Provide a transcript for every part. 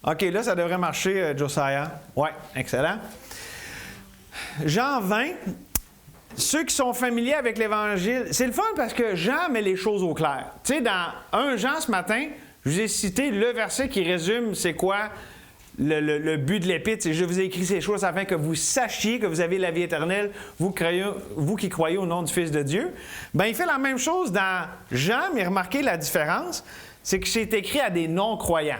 OK, là, ça devrait marcher, Josiah. Oui, excellent. Jean 20, ceux qui sont familiers avec l'Évangile, c'est le fun parce que Jean met les choses au clair. Tu sais, dans 1 Jean ce matin, je vous ai cité le verset qui résume c'est quoi le but de l'Épître. C'est « Je vous ai écrit ces choses afin que vous sachiez que vous avez la vie éternelle, vous qui croyez au nom du Fils de Dieu. » Bien, il fait la même chose dans Jean, mais remarquez la différence, c'est que c'est écrit à des non-croyants.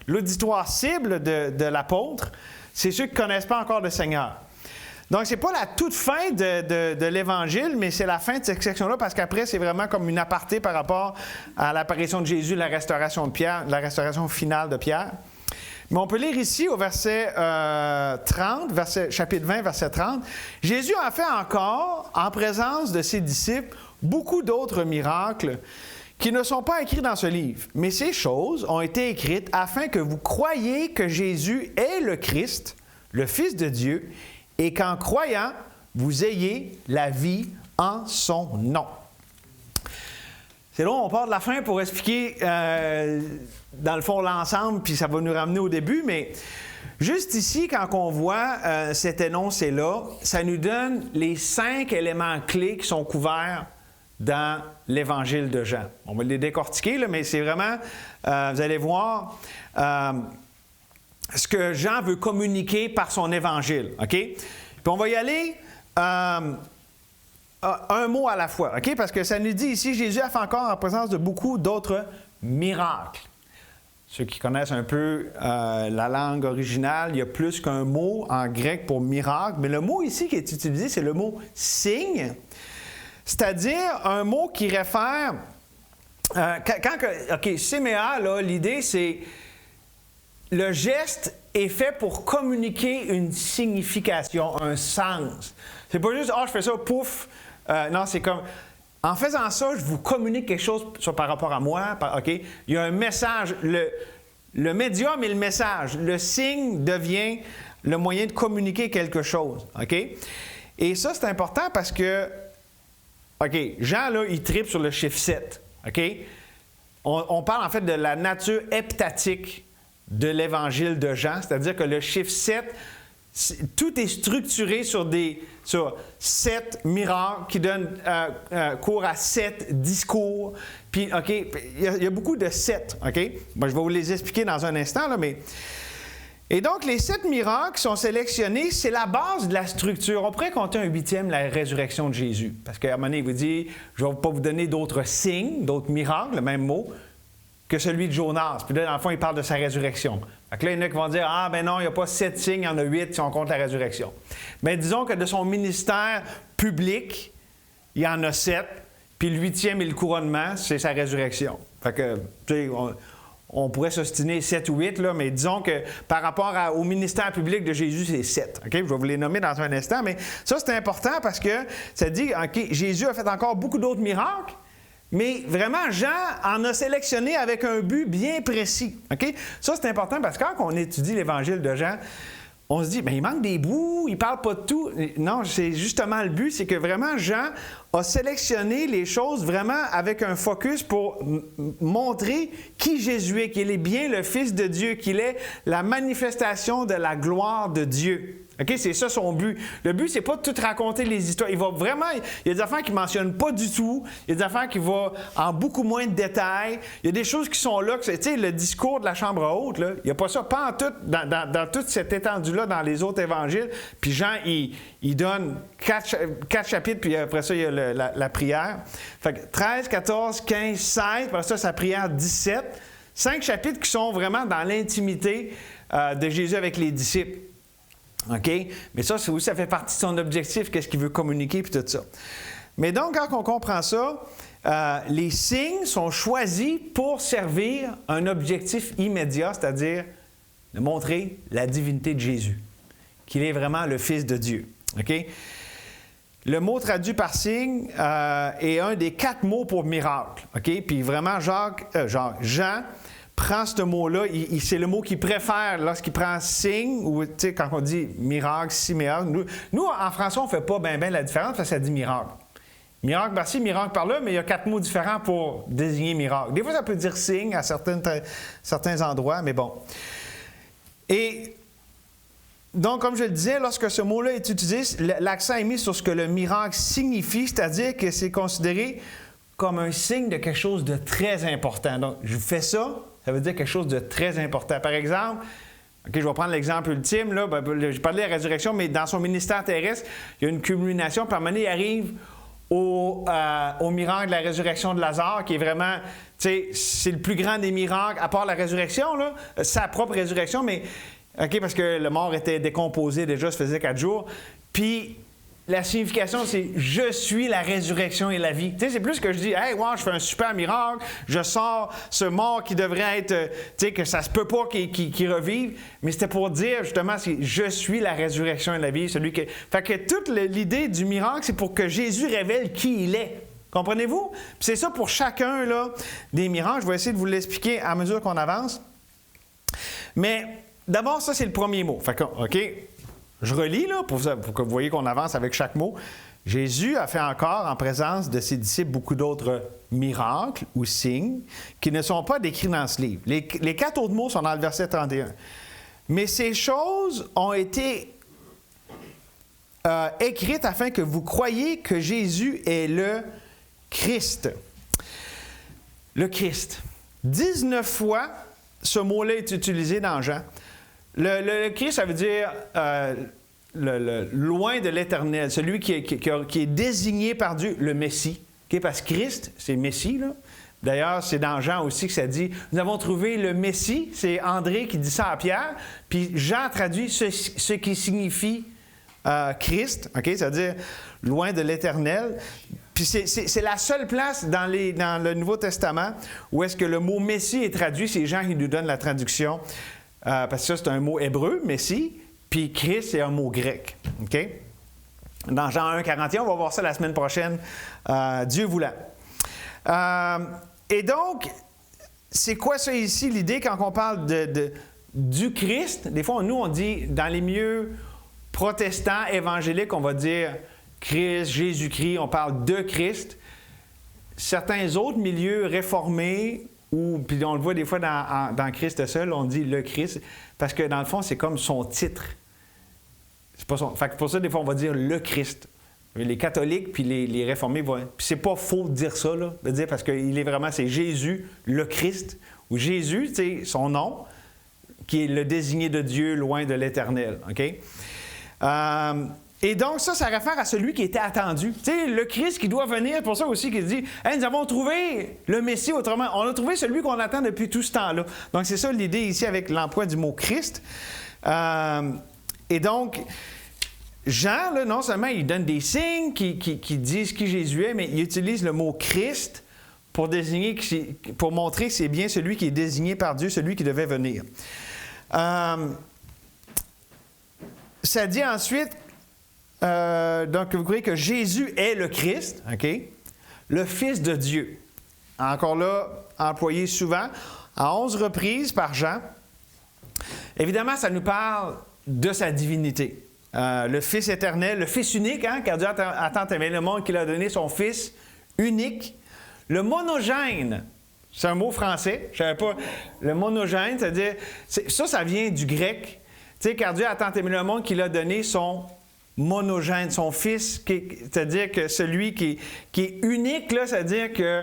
L'auditoire cible de l'apôtre, c'est ceux qui ne connaissent pas encore le Seigneur. Donc, ce n'est pas la toute fin de l'Évangile, mais c'est la fin de cette section-là, parce qu'après, c'est vraiment comme une aparté par rapport à l'apparition de Jésus, la restauration de Pierre, la restauration finale de Pierre. Mais on peut lire ici au verset 30, chapitre 20, verset 30. « Jésus a fait encore, en présence de ses disciples, beaucoup d'autres miracles qui ne sont pas écrits dans ce livre. Mais ces choses ont été écrites afin que vous croyiez que Jésus est le Christ, le Fils de Dieu, et qu'en croyant, vous ayez la vie en son nom. » C'est là où on part de la fin pour expliquer, dans le fond, l'ensemble, puis ça va nous ramener au début, mais juste ici, quand on voit cet énoncé-là, ça nous donne les 5 éléments clés qui sont couverts dans l'Évangile de Jean. On va les décortiquer, là, mais c'est vraiment, vous allez voir, ce que Jean veut communiquer par son Évangile. OK? Puis on va y aller un mot à la fois, OK? Parce que ça nous dit ici, Jésus a fait encore en présence de beaucoup d'autres miracles. Ceux qui connaissent un peu la langue originale, il y a plus qu'un mot en grec pour miracle, mais le mot ici qui est utilisé, c'est le mot signe, c'est-à-dire un mot qui réfère... OK, séméa, là, l'idée, c'est le geste est fait pour communiquer une signification, un sens. C'est pas juste « Ah, je fais ça, pouf! » Non, c'est comme... En faisant ça, je vous communique quelque chose par rapport à moi. OK? Il y a un message. Le médium et le message. Le signe devient le moyen de communiquer quelque chose. OK? Et ça, c'est important parce que... OK, Jean, là, il tripe sur le chiffre 7. OK? On parle en fait de la nature heptatique de l'Évangile de Jean, c'est-à-dire que le chiffre 7, tout est structuré sur 7 miracles qui donnent cours à 7 discours. Puis, OK, il y a beaucoup de 7, OK? Moi, je vais vous les expliquer dans un instant, là, mais... Et donc, les 7 miracles sont sélectionnés, c'est la base de la structure. On pourrait compter un 8e, la résurrection de Jésus. Parce qu'à un moment donné, il vous dit, je ne vais pas vous donner d'autres signes, d'autres miracles, le même mot, que celui de Jonas. Puis là, dans le fond, il parle de sa résurrection. Fait que là, il y en a qui vont dire, ah, ben non, il n'y a pas 7 signes, il y en a 8 si on compte la résurrection. Mais disons que de son ministère public, il y en a 7, puis le 8e et le couronnement, c'est sa résurrection. Fait que, tu sais, on pourrait s'ostiner 7 ou 8, là, mais disons que par rapport au ministère public de Jésus, c'est 7. Okay? Je vais vous les nommer dans un instant, mais ça, c'est important parce que ça dit, OK, Jésus a fait encore beaucoup d'autres miracles, mais vraiment, Jean en a sélectionné avec un but bien précis. Okay? Ça, c'est important parce que quand on étudie l'Évangile de Jean, on se dit, bien, il manque des bouts, il ne parle pas de tout. Non, c'est justement le but, c'est que vraiment, Jean a sélectionné les choses vraiment avec un focus pour montrer qui Jésus est, qu'il est bien le Fils de Dieu, qu'il est la manifestation de la gloire de Dieu. OK? C'est ça son but. Le but, c'est pas de tout raconter les histoires. Il va vraiment... Il y a des affaires qu'il ne mentionne pas du tout. Il y a des affaires qui vont en beaucoup moins de détails. Il y a des choses qui sont là. Tu sais, le discours de la chambre haute, là, il n'y a pas ça, pas en tout, dans toute cette étendue-là dans les autres évangiles. Puis Jean, il donne 4 chapitres, puis après ça, il y a la prière. Fait que 13, 14, 15, 16, après ça, sa prière 17. 5 chapitres qui sont vraiment dans l'intimité de Jésus avec les disciples. OK? Mais ça fait partie de son objectif, qu'est-ce qu'il veut communiquer, puis tout ça. Mais donc, quand on comprend ça, les signes sont choisis pour servir un objectif immédiat, c'est-à-dire de montrer la divinité de Jésus, qu'il est vraiment le Fils de Dieu. OK? Le mot traduit par signe est un des 4 mots pour miracle. OK? Puis vraiment, Jean prend ce mot-là, c'est le mot qu'il préfère lorsqu'il prend signe, ou quand on dit miracle, siméa. Nous, en français, on ne fait pas bien la différence parce que ça dit miracle. Miracle par-ci, miracle par-là, mais il y a 4 mots différents pour désigner miracle. Des fois, ça peut dire signe à certains endroits, mais bon. Et donc, comme je le disais, lorsque ce mot-là est utilisé, l'accent est mis sur ce que le miracle signifie, c'est-à-dire que c'est considéré comme un signe de quelque chose de très important. Donc, je fais ça, ça veut dire quelque chose de très important. Par exemple, OK, je vais prendre l'exemple ultime, là, je parlais de la résurrection, mais dans son ministère terrestre, il y a une culmination, puis à un moment donné, il arrive au miracle de la résurrection de Lazare, qui est vraiment, tu sais, c'est le plus grand des miracles, à part la résurrection, là, sa propre résurrection, mais, OK, parce que le mort était décomposé déjà, ça faisait 4 jours, puis la signification, c'est « je suis la résurrection et la vie ». Tu sais, c'est plus que je dis « Hey, wow, je fais un super miracle, je sors ce mort qui devrait être, tu sais, que ça se peut pas qu'il revive », mais c'était pour dire, justement, c'est « je suis la résurrection et la vie », celui que... Fait que toute l'idée du miracle, c'est pour que Jésus révèle qui il est. Comprenez-vous? Puis c'est ça pour chacun, là, des miracles. Je vais essayer de vous l'expliquer à mesure qu'on avance. Mais d'abord, ça, c'est le premier mot. Fait que, OK... Je relis là, pour que vous voyez qu'on avance avec chaque mot. Jésus a fait encore en présence de ses disciples beaucoup d'autres miracles ou signes qui ne sont pas décrits dans ce livre. Les 4 autres mots sont dans le verset 31. Mais ces choses ont été écrites afin que vous croyiez que Jésus est le Christ. Le Christ. 19 fois, ce mot-là est utilisé dans Jean. Le Christ, ça veut dire loin de l'Éternel, celui qui est désigné par Dieu, le Messie. Okay? Parce que Christ, c'est Messie. Là. D'ailleurs, c'est dans Jean aussi que ça dit « Nous avons trouvé le Messie ». C'est André qui dit ça à Pierre. Puis Jean traduit ce qui signifie Christ, okay? C'est-à-dire loin de l'Éternel. Puis c'est la seule place dans le Nouveau Testament où est-ce que le mot Messie est traduit. C'est Jean qui nous donne la traduction. Parce que ça, c'est un mot hébreu, Messie, puis Christ, c'est un mot grec. OK? Dans Jean 1, 41, on va voir ça la semaine prochaine, Dieu voulant. Et donc, c'est quoi ça ici, l'idée, quand on parle du Christ? Des fois, nous, on dit, dans les milieux protestants, évangéliques, on va dire Christ, Jésus-Christ, on parle de Christ. Certains autres milieux réformés, puis on le voit des fois dans Christ seul, on dit le Christ, parce que dans le fond, c'est comme son titre. C'est pas son... Fait que pour ça, des fois, on va dire le Christ. Les catholiques puis les réformés vont... Puis c'est pas faux de dire ça, là, de dire parce qu'il est vraiment, c'est Jésus, le Christ, ou Jésus, tu sais, son nom, qui est le désigné de Dieu loin de l'Éternel. OK? Et donc, ça réfère à celui qui était attendu. Tu sais, le Christ qui doit venir, pour ça aussi qu'il dit « Hey, nous avons trouvé le Messie, autrement, on a trouvé celui qu'on attend depuis tout ce temps-là. » Donc, c'est ça l'idée ici avec l'emploi du mot Christ. Et donc, Jean, là, non seulement il donne des signes qui disent qui Jésus est, mais il utilise le mot Christ pour montrer que c'est bien celui qui est désigné par Dieu, celui qui devait venir. Ça dit ensuite... donc, vous croyez que Jésus est le Christ, OK? Le Fils de Dieu. Encore là, employé souvent, à 11 reprises par Jean. Évidemment, ça nous parle de sa divinité. Le Fils éternel, le Fils unique, hein, car Dieu a tant aimé le monde qu'il a donné son Fils unique. Le monogène, c'est un mot français, je ne savais pas. Le monogène, c'est-à-dire, ça vient du grec. Tu sais, car Dieu a tant aimé le monde qu'il a donné son monogène, son fils, c'est-à-dire que celui qui est unique, là, c'est-à-dire que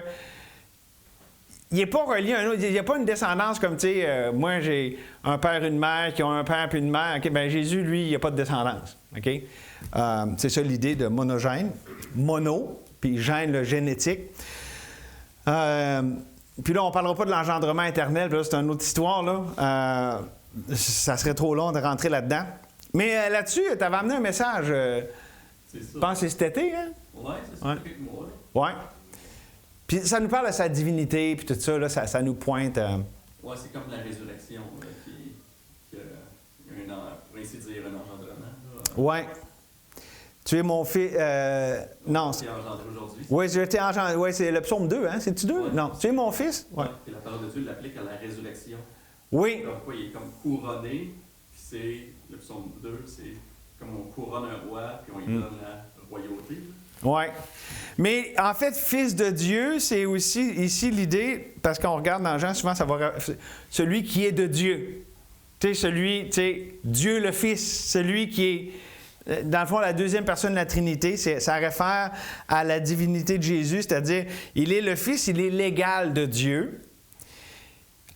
il n'est pas relié à un autre. Il n'y a pas une descendance comme, tu sais, moi j'ai un père et une mère qui ont un père puis une mère. Okay, bien, Jésus, lui, il n'y a pas de descendance. Okay? C'est ça l'idée de monogène. Mono, puis gène, le génétique. Puis là, on ne parlera pas de l'engendrement éternel, puis là, c'est une autre histoire, là. Ça serait trop long de rentrer là-dedans. Mais là-dessus, tu avais amené un message, je pense que c'est cet été, hein? Oui, c'est ça, quelques mois. Oui. Puis ça nous parle de sa divinité, puis tout ça, là, ça nous pointe... Oui, c'est comme la résurrection, là, qui a pour ainsi dire, un engendrement. Oui. Tu es mon fils... non. Tu es engendré aujourd'hui. Oui, je t'ai engendré. Oui, c'est le psaume 2, hein? C'est-tu 2? Ouais. Non. Tu es mon fils? Oui. Ouais. Et la parole de Dieu l'applique à la résurrection. Oui. Donc, il est comme couronné, puis c'est... Le psaume 2, c'est comme on couronne un roi, puis on lui donne la royauté. Oui. Mais en fait, fils de Dieu, c'est aussi ici l'idée, parce qu'on regarde dans Jean, souvent, ça va celui qui est de Dieu. Tu sais, Dieu le Fils, celui qui est, dans le fond, la deuxième personne de la Trinité. Ça réfère à la divinité de Jésus, c'est-à-dire, il est le Fils, il est l'égal de Dieu.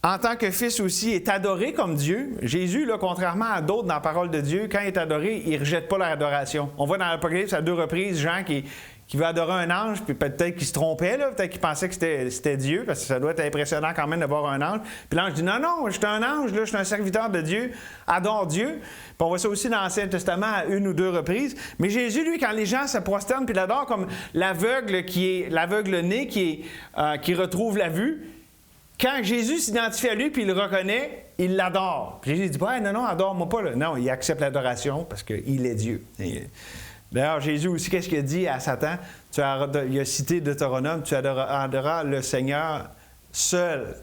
En tant que Fils aussi, il est adoré comme Dieu. Jésus, là, contrairement à d'autres dans la parole de Dieu, quand il est adoré, il ne rejette pas leur adoration. On voit dans l'Apocalypse à 2 reprises Jean qui veut adorer un ange, puis peut-être qu'il se trompait, là, peut-être qu'il pensait que c'était Dieu, parce que ça doit être impressionnant quand même de voir un ange. Puis l'ange dit, non, je suis un ange, là, je suis un serviteur de Dieu, adore Dieu. Puis on voit ça aussi dans l'Ancien Testament à 1 ou 2 reprises. Mais Jésus, lui, quand les gens se prosternent puis l'adorent comme l'aveugle-né qui retrouve la vue, quand Jésus s'identifie à lui puis il le reconnaît, il l'adore. Puis Jésus dit, non, adore-moi pas. Là. Non, il accepte l'adoration parce qu'il est Dieu. D'ailleurs, Jésus aussi, qu'est-ce qu'il a dit à Satan? Il a cité Deutéronome, tu adoreras le Seigneur seul.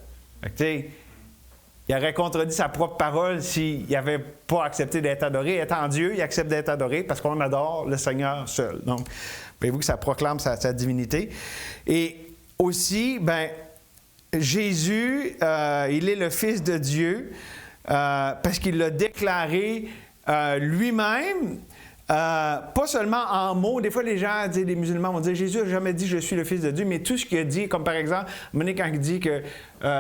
Il aurait contredit sa propre parole s'il n'avait pas accepté d'être adoré. Étant Dieu, il accepte d'être adoré parce qu'on adore le Seigneur seul. Donc, voyez-vous que ça proclame sa divinité. Et aussi, Jésus, il est le Fils de Dieu parce qu'il l'a déclaré lui-même. Pas seulement en mots. Des fois, les musulmans vont dire Jésus n'a jamais dit je suis le Fils de Dieu, mais tout ce qu'il a dit, comme par exemple, quand il dit que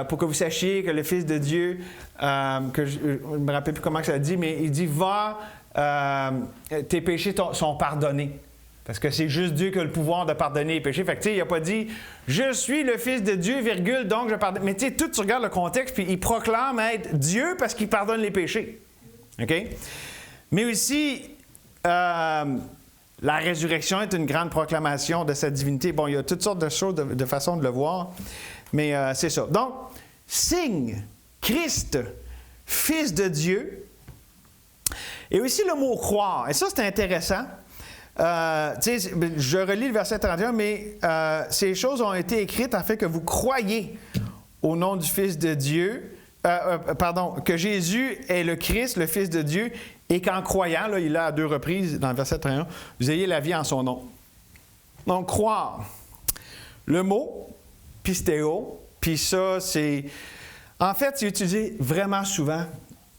pour que vous sachiez que le Fils de Dieu, que je ne me rappelle plus comment ça dit, mais il dit va, tes péchés sont pardonnés. Parce que c'est juste Dieu qui a le pouvoir de pardonner les péchés. Fait que, il n'a pas dit « Je suis le Fils de Dieu, virgule, donc je pardonne. » Mais tu regardes le contexte, puis il proclame être Dieu parce qu'il pardonne les péchés. OK? Mais aussi, la résurrection est une grande proclamation de sa divinité. Bon, il y a toutes sortes de choses, de façons de le voir, mais c'est ça. Donc, signe, Christ, Fils de Dieu, et aussi le mot « croire ». Et ça, c'est intéressant. Je relis le verset 31, mais ces choses ont été écrites afin que vous croyiez au nom du Fils de Dieu, que Jésus est le Christ, le Fils de Dieu, et qu'en croyant, là, il l'a à 2 reprises dans le verset 31, vous ayez la vie en son nom. Donc, croire. Le mot, pistéo, puis ça, c'est... En fait, c'est utilisé vraiment souvent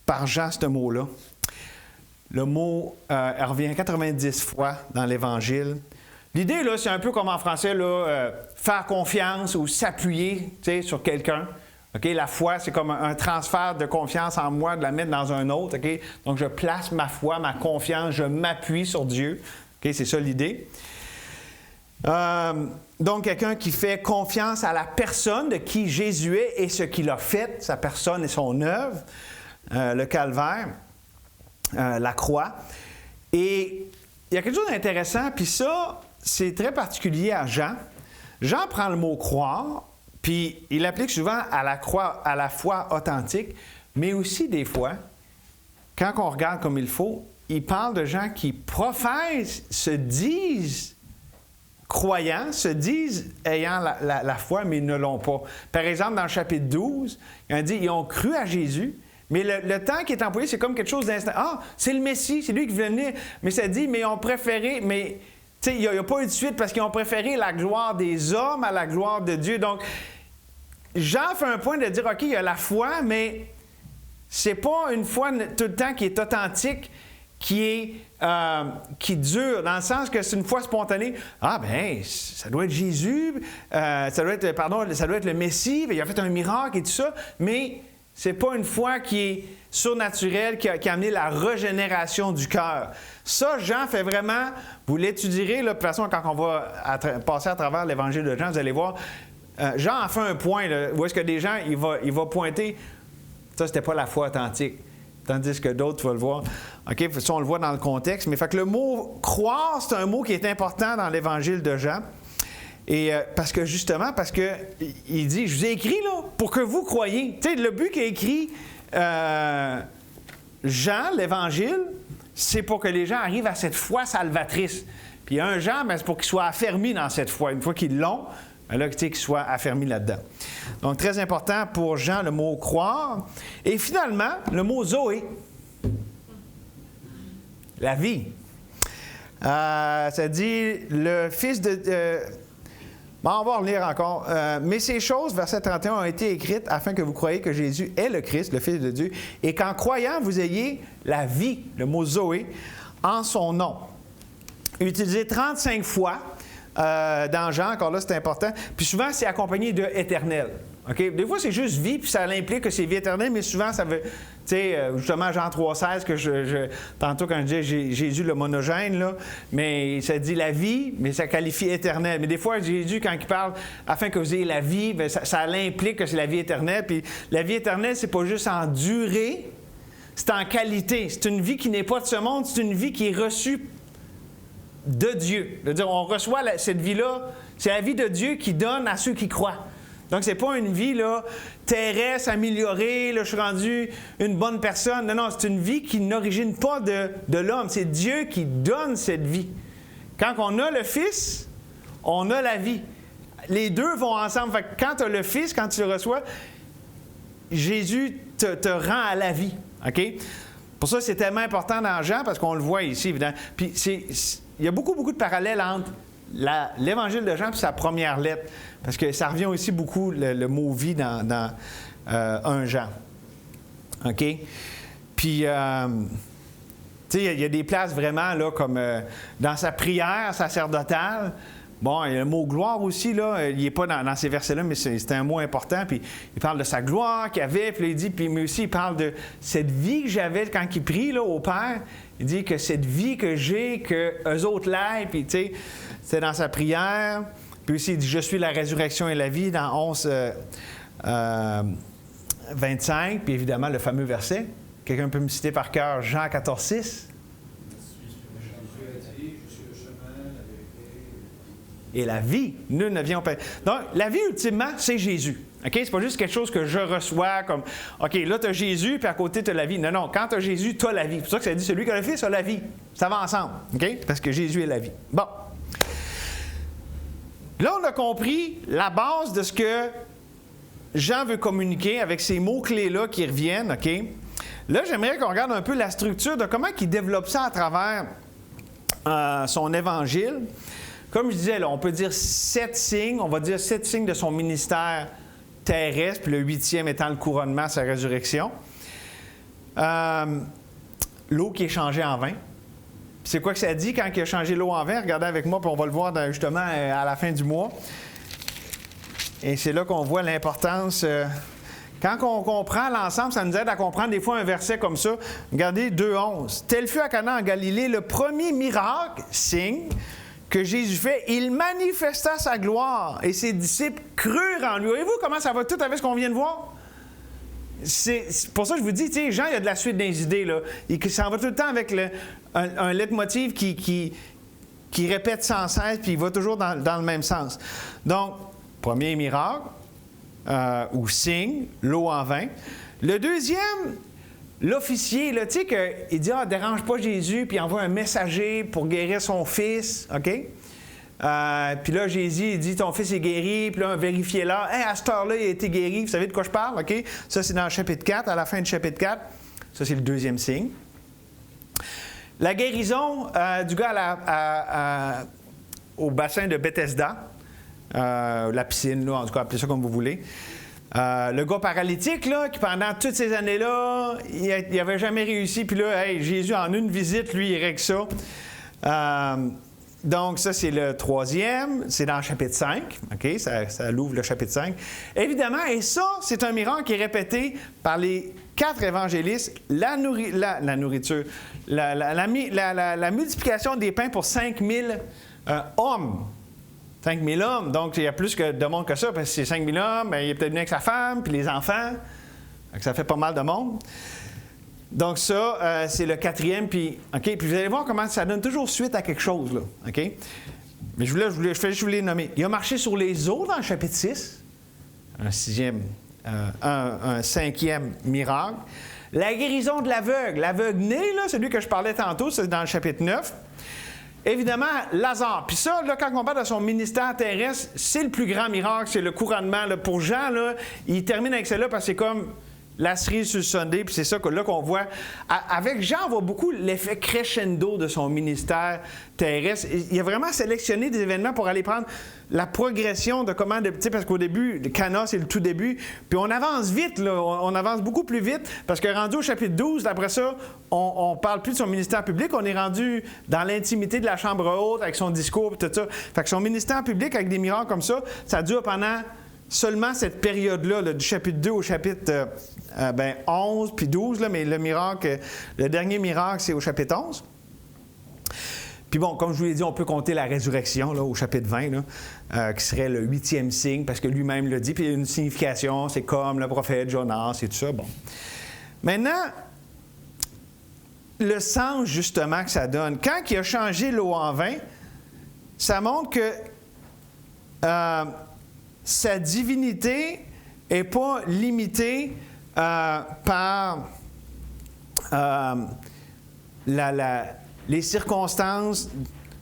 par Jean, ce mot-là. Le mot revient 90 fois dans l'Évangile. L'idée, là, c'est un peu comme en français, là, faire confiance ou s'appuyer sur quelqu'un. Okay? La foi, c'est comme un transfert de confiance en moi, de la mettre dans un autre. Okay? Donc, je place ma foi, ma confiance, je m'appuie sur Dieu. Okay? C'est ça l'idée. Donc, quelqu'un qui fait confiance à la personne de qui Jésus est et ce qu'il a fait, sa personne et son œuvre, le calvaire. La croix. Et il y a quelque chose d'intéressant, puis ça, c'est très particulier à Jean. Jean prend le mot « croire », puis il l'applique souvent à la foi authentique, mais aussi des fois, quand on regarde comme il faut, il parle de gens qui professent, se disent croyants, se disent ayant la foi, mais ils ne l'ont pas. Par exemple, dans le chapitre 12, il dit « Ils ont cru à Jésus », mais le temps qui est employé, c'est comme quelque chose d'instant. Ah, c'est le Messie, c'est lui qui veut venir. Mais ça dit, mais ils ont préféré, mais il n'y a pas eu de suite parce qu'ils ont préféré la gloire des hommes à la gloire de Dieu. Donc, Jean fait un point de dire, OK, il y a la foi, mais c'est pas une foi tout le temps qui est authentique, qui dure, dans le sens que c'est une foi spontanée. Ah, ben, ça doit être Jésus, ça doit être le Messie, il a fait un miracle et tout ça, mais c'est pas une foi qui est surnaturelle, qui a amené la régénération du cœur. Ça, Jean fait vraiment, vous l'étudierez, là, de toute façon, quand on va passer à travers l'Évangile de Jean, vous allez voir, Jean a fait un point, là, où est-ce que des gens, il va pointer, ça, c'était pas la foi authentique. Tandis que d'autres, tu vas le voir. OK, ça, on le voit dans le contexte. Mais fait que le mot « croire », c'est un mot qui est important dans l'Évangile de Jean. Et parce que il dit, je vous ai écrit là pour que vous croyiez. Tu sais, le but qu'a écrit Jean, l'Évangile, c'est pour que les gens arrivent à cette foi salvatrice. Puis un Jean, c'est pour qu'ils soient affermis dans cette foi. Une fois qu'ils l'ont, là, qu'ils soient affermis là-dedans. Donc, très important pour Jean, le mot croire. Et finalement, le mot Zoé. La vie. Ça dit, le fils de... bon, on va relire encore. Mais ces choses, verset 31, ont été écrites afin que vous croyiez que Jésus est le Christ, le Fils de Dieu, et qu'en croyant, vous ayez la vie, le mot Zoé, en son nom. Utilisé 35 fois dans Jean, encore là, c'est important. Puis souvent, c'est accompagné de éternel. Okay? Des fois, c'est juste vie, puis ça implique que c'est vie éternelle, mais souvent, ça veut... Tu sais, justement, Jean 3,16, que tantôt, quand je disais Jésus, le monogène, là, mais ça dit la vie, mais ça qualifie éternel. Mais des fois, Jésus, quand il parle, afin que vous ayez la vie, bien, ça implique que c'est la vie éternelle. Puis la vie éternelle, c'est pas juste en durée, c'est en qualité. C'est une vie qui n'est pas de ce monde, c'est une vie qui est reçue de Dieu. C'est-à-dire, on reçoit cette vie-là, c'est la vie de Dieu qui donne à ceux qui croient. Donc, ce n'est pas une vie là, terrestre, améliorée, là, je suis rendu une bonne personne. Non, non, c'est une vie qui n'origine pas de l'homme. C'est Dieu qui donne cette vie. Quand on a le Fils, on a la vie. Les deux vont ensemble. Fait que quand tu as le Fils, quand tu le reçois, Jésus te rend à la vie. OK? Pour ça, c'est tellement important dans Jean, parce qu'on le voit ici, évidemment. Puis, il y a beaucoup de parallèles entre l'Évangile de Jean et sa première lettre. Parce que ça revient aussi beaucoup, le mot « vie » dans 1 Jean. OK? Puis, tu sais, il y a des places vraiment, là, comme dans sa prière sacerdotale. Bon, il y a le mot « gloire » aussi, là. Il n'est pas dans ces versets-là, mais c'est un mot important. Puis, il parle de sa gloire qu'il avait, puis il dit, mais aussi, il parle de cette vie que j'avais quand il prie, là, au Père. Il dit que cette vie que j'ai, qu'eux autres l'aient, puis, tu sais, c'est dans sa prière. Puis aussi, il dit « Je suis la résurrection et la vie » dans 11, 25. Puis évidemment, le fameux verset. Quelqu'un peut me citer par cœur Jean 14, 6. Et la vie, nul ne vient au Père. Donc, la vie, ultimement, c'est Jésus. OK? C'est pas juste quelque chose que je reçois comme, OK, là, tu as Jésus, puis à côté, tu as la vie. Non, non, quand tu as Jésus, tu as la vie. C'est pour ça que ça dit, celui qui a le Fils a la vie. Ça va ensemble. OK? Parce que Jésus est la vie. Bon. Là, on a compris la base de ce que Jean veut communiquer avec ces mots-clés-là qui reviennent, OK? Là, j'aimerais qu'on regarde un peu la structure de comment il développe ça à travers son évangile. Comme je disais, là, on peut dire 7 signes. On va dire 7 signes de son ministère terrestre, puis le 8e étant le couronnement, sa résurrection. L'eau qui est changée en vin. C'est quoi que ça dit quand il a changé l'eau en vin? Regardez avec moi, puis on va le voir justement à la fin du mois. Et c'est là qu'on voit l'importance. Quand on comprend l'ensemble, ça nous aide à comprendre des fois un verset comme ça. Regardez 2,11. « Tel fut à Cana en Galilée le premier miracle, signe, que Jésus fait. Il manifesta sa gloire et ses disciples crurent en lui. » Voyez-vous comment ça va tout avec ce qu'on vient de voir? C'est pour ça que je vous dis, tu sais, Jean, il y a de la suite des idées, là. Il s'en va tout le temps avec un leitmotiv qui répète sans cesse, puis il va toujours dans le même sens. Donc, premier miracle, ou signe, l'eau en vin. Le deuxième, l'officier, là, tu sais, il dit, « dérange pas Jésus », puis il envoie un messager pour guérir son fils, OK? Puis là, Jésus, il dit, « Ton fils est guéri. » Puis là, vérifiez-le. Hey, à cette heure-là, il a été guéri. Vous savez de quoi je parle? OK? Ça, c'est dans le chapitre 4, à la fin du chapitre 4. Ça, c'est le deuxième signe. La guérison du gars au bassin de Bethesda, la piscine, là, en tout cas, appelez ça comme vous voulez. Le gars paralytique, là, qui pendant toutes ces années-là, il n'avait jamais réussi. Puis là, hey, Jésus, en une visite, lui, il règle ça. Donc, ça, c'est le troisième. C'est dans le chapitre 5. OK? Ça l'ouvre le chapitre 5. Évidemment, et ça, c'est un miracle qui est répété par les 4 évangélistes. La nourriture, la multiplication des pains pour 5000 hommes. 5000 hommes. Donc, il y a plus de monde que ça, parce que c'est 5000 hommes. Bien, il est peut-être venu avec sa femme, puis les enfants. Donc, ça fait pas mal de monde. Donc ça, c'est le 4e, puis vous allez voir comment ça donne toujours suite à quelque chose, là, OK? Mais je vais juste vous les nommer. Il a marché sur les eaux dans le chapitre 6, un 5e miracle. La guérison de l'aveugle. L'aveugle né, là, celui que je parlais tantôt, c'est dans le chapitre 9. Évidemment, Lazare. Puis ça, là, quand on parle de son ministère terrestre, c'est le plus grand miracle, c'est le couronnement. Là. Pour Jean, là, il termine avec celle-là parce que c'est comme... la cerise sur le Sunday, puis c'est ça là qu'on voit. Avec Jean, on voit beaucoup l'effet crescendo de son ministère terrestre. Il a vraiment sélectionné des événements pour aller prendre la progression de comment... Tu sais, parce qu'au début, Cana, c'est le tout début, puis on avance vite, là, on avance beaucoup plus vite, parce que rendu au chapitre 12, après ça, on parle plus de son ministère public, on est rendu dans l'intimité de la chambre haute, avec son discours, tout ça. Fait que son ministère public, avec des miracles comme ça dure pendant... Seulement cette période-là, là, du chapitre 2 au chapitre 11 puis 12, là, mais le dernier miracle, c'est au chapitre 11. Puis bon, comme je vous l'ai dit, on peut compter la résurrection là, au chapitre 20, là, qui serait le 8e signe, parce que lui-même l'a dit, puis il y a une signification, c'est comme le prophète Jonas et tout ça. Bon. Maintenant, le sens justement que ça donne. Quand il a changé l'eau en vin, ça montre que... sa divinité n'est pas limitée par les circonstances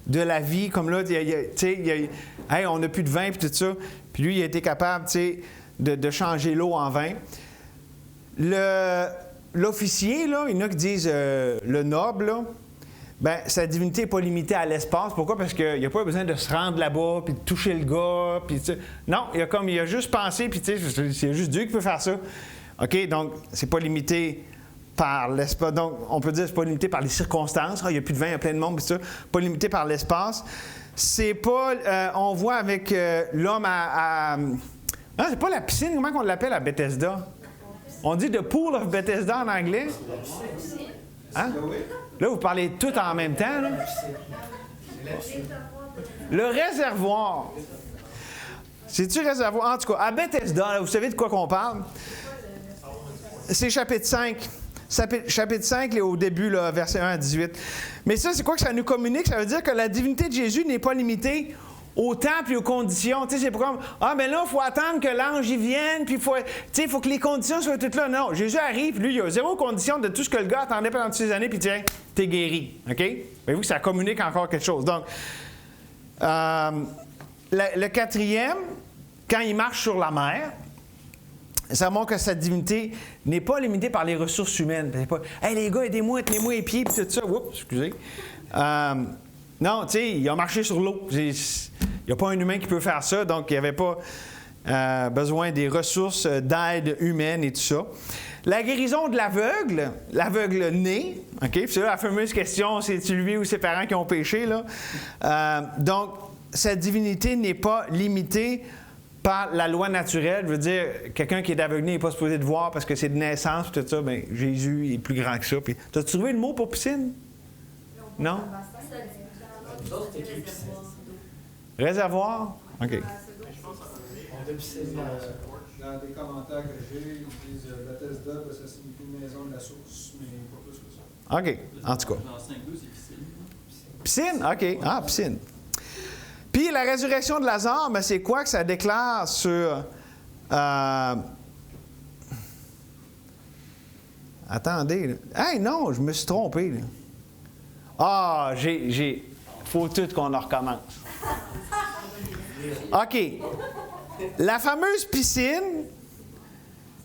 de la vie. Comme là, hey, on n'a plus de vin et tout ça. Puis lui, il a été capable de changer l'eau en vin. L'officier, là, il y en a qui disent le noble, là, bien, sa divinité n'est pas limitée à l'espace. Pourquoi? Parce qu'il n'y a pas besoin de se rendre là-bas, puis de toucher le gars, puis non, il a juste pensé, puis c'est juste Dieu qui peut faire ça. OK? Donc, c'est pas limité par l'espace. Donc, on peut dire que c'est pas limité par les circonstances. Il n'y a plus de vin, il y a plein de monde, puis ça. Pas limité par l'espace. C'est pas... on voit avec l'homme non, c'est pas la piscine. Comment on l'appelle à Bethesda? On dit the pool of Bethesda en anglais. Hein? Là, vous parlez tout en même temps. Là. Le réservoir. C'est-tu réservoir? En tout cas, à Bethesda, là, vous savez de quoi qu'on parle? C'est chapitre 5. Chapitre 5, là, au début, là, versets 1 à 18. Mais ça, c'est quoi que ça nous communique? Ça veut dire que la divinité de Jésus n'est pas limitée au temps et aux conditions. Tu sais, c'est pas comme, mais là, il faut attendre que l'ange y vienne, puis il faut que les conditions soient toutes là. Non, Jésus arrive, lui, il y a zéro condition de tout ce que le gars attendait pendant toutes ces années, puis tiens, t'es guéri. OK? Voyez-vous que ça communique encore quelque chose. Donc, le quatrième, quand il marche sur la mer, ça montre que sa divinité n'est pas limitée par les ressources humaines. C'est pas, hey, les gars, aidez-moi, tenez-moi les pieds, puis tout ça. Oups, excusez. Non, tu sais, il a marché sur l'eau. Il n'y a pas un humain qui peut faire ça, donc il n'y avait pas besoin des ressources d'aide humaine et tout ça. La guérison de l'aveugle né, OK? C'est là la fameuse question, c'est-tu lui ou ses parents qui ont péché, là? Donc, sa divinité n'est pas limitée par la loi naturelle. Je veux dire, quelqu'un qui est aveugle n'est pas supposé de voir parce que c'est de naissance, tout ça. Bien, Jésus est plus grand que ça. Puis, t'as-tu trouvé le mot pour piscine? Non? Réservoir? OK. Dans des commentaires que j'ai, ils disent Bethesda, ça signifie maison de la source, mais pas plus que ça. OK. En tout cas. Dans 5.2, c'est piscine. Piscine? OK. Ah, piscine. Puis la résurrection de Lazare, mais c'est quoi que ça déclare sur... Attendez. Là. Hey, non, je me suis trompé. Là. Ah, faut tout qu'on en recommence. OK. La fameuse piscine,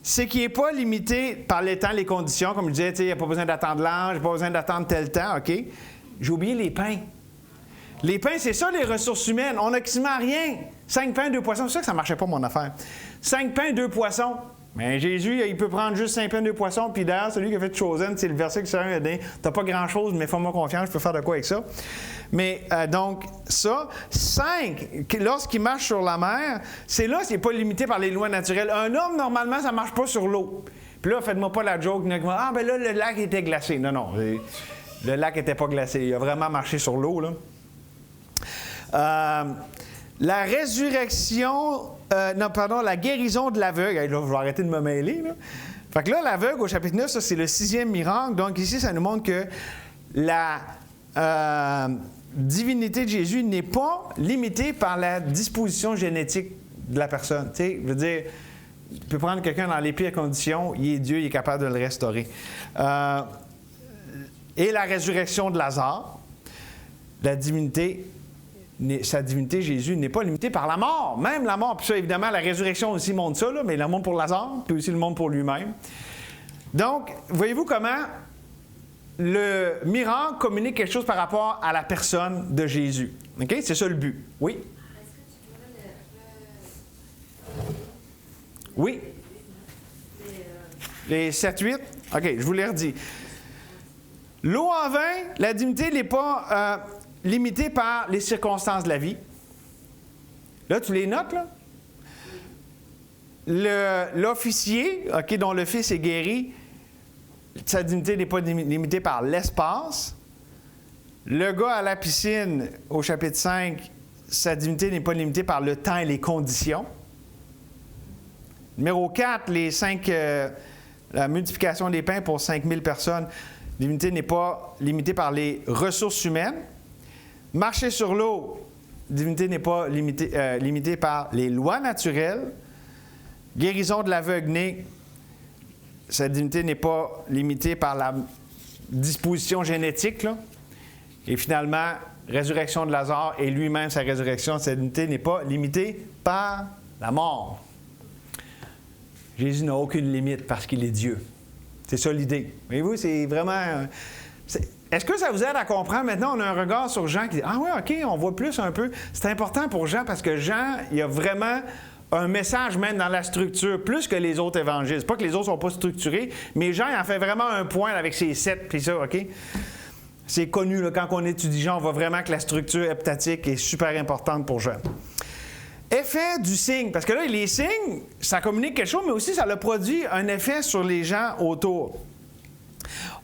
c'est qu'il n'est pas limité par les temps, les conditions. Comme je disais, il n'y a pas besoin d'attendre l'ange, il n'y a pas besoin d'attendre tel temps, OK? J'ai oublié les pains. Les pains, c'est ça, les ressources humaines. On n'a quasiment rien. 5 pains, 2 poissons. C'est ça que ça ne marchait pas, mon affaire. 5 pains, 2 poissons. Mais Jésus, il peut prendre juste 5 pains, 2 poissons. Puis d'ailleurs, celui qui a fait Chosen, c'est le verset que ça a dit. T'as pas grand-chose, mais fais-moi confiance, je peux faire de quoi avec ça. Mais donc, ça, 5, lorsqu'il marche sur la mer, c'est là, c'est pas limité par les lois naturelles. Un homme, normalement, ça ne marche pas sur l'eau. Puis là, faites-moi pas la joke. Ah, ben là, le lac était glacé. Non, non. Le lac n'était pas glacé. Il a vraiment marché sur l'eau, là. La résurrection, la guérison de l'aveugle. Là, je vais arrêter de me mêler. Là. Fait que là, l'aveugle, au chapitre 9, ça, c'est le 6e miracle. Donc ici, ça nous montre que la divinité de Jésus n'est pas limitée par la disposition génétique de la personne. Tu sais, je veux dire, tu peux prendre quelqu'un dans les pires conditions, il est Dieu, il est capable de le restaurer. Et la résurrection de Lazare, la divinité sa divinité, Jésus, n'est pas limité par la mort. Même la mort. Puis ça, évidemment, la résurrection aussi montre ça, là, mais le monde pour Lazare, puis aussi le monde pour lui-même. Donc, voyez-vous comment le miracle communique quelque chose par rapport à la personne de Jésus. OK? C'est ça le but. Oui? Est-ce que tu pourrais Oui? Les 7-8? OK, je vous les redis. L'eau en vin, la divinité n'est pas limitée par les circonstances de la vie. Là, tu les notes, là? L'officier, OK, dont le fils est guéri, sa dignité n'est pas limitée par l'espace. Le gars à la piscine, au chapitre 5, sa dignité n'est pas limitée par le temps et les conditions. Numéro 4, la multiplication des pains pour 5000 personnes, la divinité n'est pas limitée par les ressources humaines. Marcher sur l'eau, la divinité n'est pas limitée par les lois naturelles. Guérison de l'aveugle-né, sa divinité n'est pas limitée par la disposition génétique, là. Et finalement, résurrection de Lazare et lui-même, sa résurrection, sa divinité n'est pas limitée par la mort. Jésus n'a aucune limite parce qu'il est Dieu. C'est ça l'idée. Voyez-vous, c'est vraiment... Est-ce que ça vous aide à comprendre? Maintenant, on a un regard sur Jean qui dit « Ah oui, OK, on voit plus un peu. » C'est important pour Jean parce que Jean, il y a vraiment un message même dans la structure, plus que les autres évangiles. C'est pas que les autres sont pas structurés, mais Jean, il en fait vraiment un point avec ses 7, puis ça, OK? C'est connu, là, quand on étudie Jean, on voit vraiment que la structure heptatique est super importante pour Jean. Effet du signe, parce que là, les signes, ça communique quelque chose, mais aussi ça a produit un effet sur les gens autour.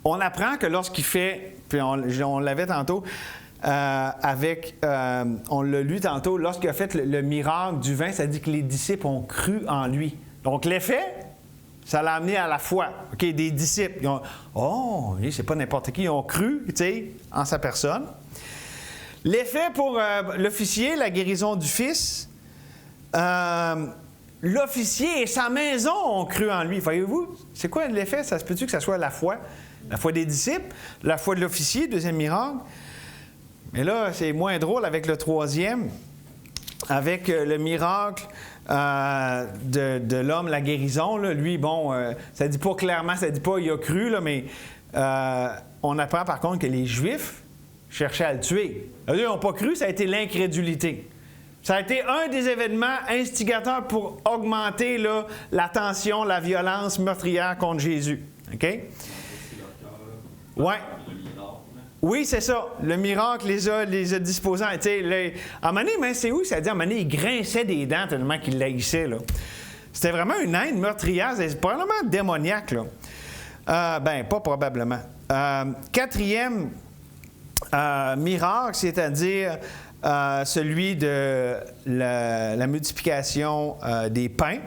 On apprend que lorsqu'il fait, puis on l'avait tantôt, on l'a lu tantôt, lorsqu'il a fait le miracle du vin, ça dit que les disciples ont cru en lui. Donc l'effet, ça l'a amené à la foi. OK, des disciples, ils ont, oh, c'est pas n'importe qui, ils ont cru, tu sais, en sa personne. L'effet pour l'officier, la guérison du fils, l'officier et sa maison ont cru en lui. Voyez-vous, c'est quoi l'effet? Ça se peut-tu que ça soit la foi? La foi des disciples, la foi de l'officier, deuxième miracle. Mais là, c'est moins drôle avec le troisième, avec le miracle de l'homme, la guérison. Là. Lui, bon, ça ne dit pas clairement, ça ne dit pas il a cru, là, mais on apprend par contre que les Juifs cherchaient à le tuer. Eux, ils n'ont pas cru, ça a été l'incrédulité. Ça a été un des événements instigateurs pour augmenter là, la tension, la violence meurtrière contre Jésus. OK? Ouais. Oui, c'est ça. Le miracle les a disposés. À un moment donné, mais c'est où? Ça dit à un moment donné, il grinçait des dents tellement qu'il l'haïssait. C'était vraiment une haine meurtrière. C'est probablement démoniaque. Là. Pas probablement. Quatrième miracle, c'est-à-dire celui de la multiplication des pains.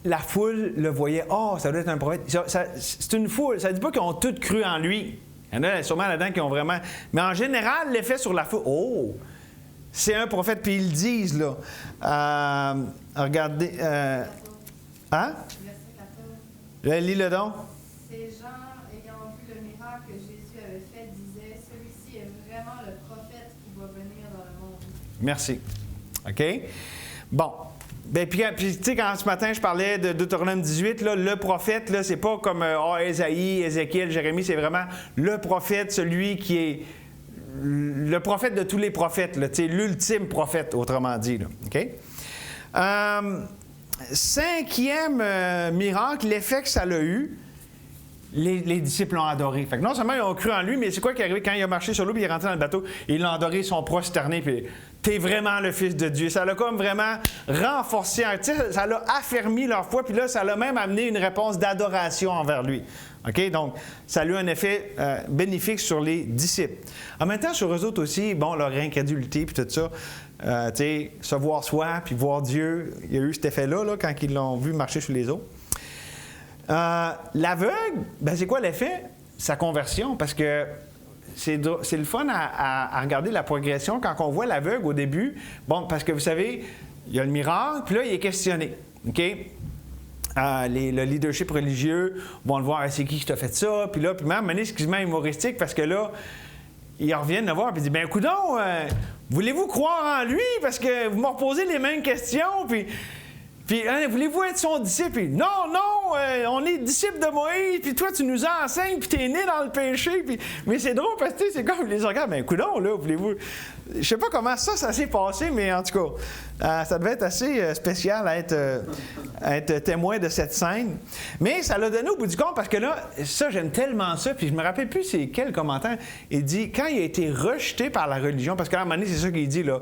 La foule le voyait. Oh, ça doit être un prophète. C'est une foule. Ça ne dit pas qu'ils ont tous cru en lui. Il y en a sûrement là-dedans qui ont vraiment... Mais en général, l'effet sur la foule... Oh! C'est un prophète, puis ils le disent, là. Regardez... Hein? Verset 14. Lis-le donc. Ces gens, ayant vu le miracle que Jésus avait fait, disaient « Celui-ci est vraiment le prophète qui va venir dans le monde. » Merci. OK? Bon. Puis tu sais, quand ce matin, je parlais de Deutéronome 18, là, le prophète, là, c'est pas comme Ésaïe, Ézéchiel, Jérémie, c'est vraiment le prophète, celui qui est le prophète de tous les prophètes, là, l'ultime prophète, autrement dit. Là, OK? Cinquième miracle, l'effet que ça l'a eu, les disciples l'ont adoré. Fait que non seulement ils ont cru en lui, mais c'est quoi qui est arrivé quand il a marché sur l'eau puis il est rentré dans le bateau? Ils l'ont adoré, ils sont prosternés, puis t'es vraiment le Fils de Dieu. Ça l'a comme vraiment renforcé, ça l'a affermi leur foi, puis là, ça l'a même amené une réponse d'adoration envers lui. OK? Donc, ça a eu un effet bénéfique sur les disciples. En même temps, sur eux autres aussi, bon, leur incrédulité, puis tout ça, se voir soi, puis voir Dieu, il y a eu cet effet-là, là, quand ils l'ont vu marcher sur les eaux. L'aveugle, c'est quoi l'effet? Sa conversion, parce que c'est le fun à regarder la progression quand on voit l'aveugle au début. Bon, parce que vous savez, il y a le miracle, puis là, il est questionné. OK? Le leadership religieux vont le voir, c'est qui t'a fait ça? Puis là, même, c'est quasiment humoristique parce que là, ils reviennent le voir et ils disent, ben coudonc, voulez-vous croire en lui? Parce que vous me reposez les mêmes questions, puis hein, voulez-vous être son disciple? Puis, non, on est disciples de Moïse, puis toi, tu nous enseignes, puis t'es né dans le péché. Puis... Mais c'est drôle parce que c'est comme les regards, ben coudonc, là, voulez-vous... Je sais pas comment ça s'est passé, mais en tout cas, ça devait être assez spécial à être témoin de cette scène. Mais ça l'a donné au bout du compte, parce que là, ça, j'aime tellement ça, puis je me rappelle plus c'est quel commentaire. Il dit, quand il a été rejeté par la religion, parce qu'à un moment donné, c'est ça qu'il dit, là,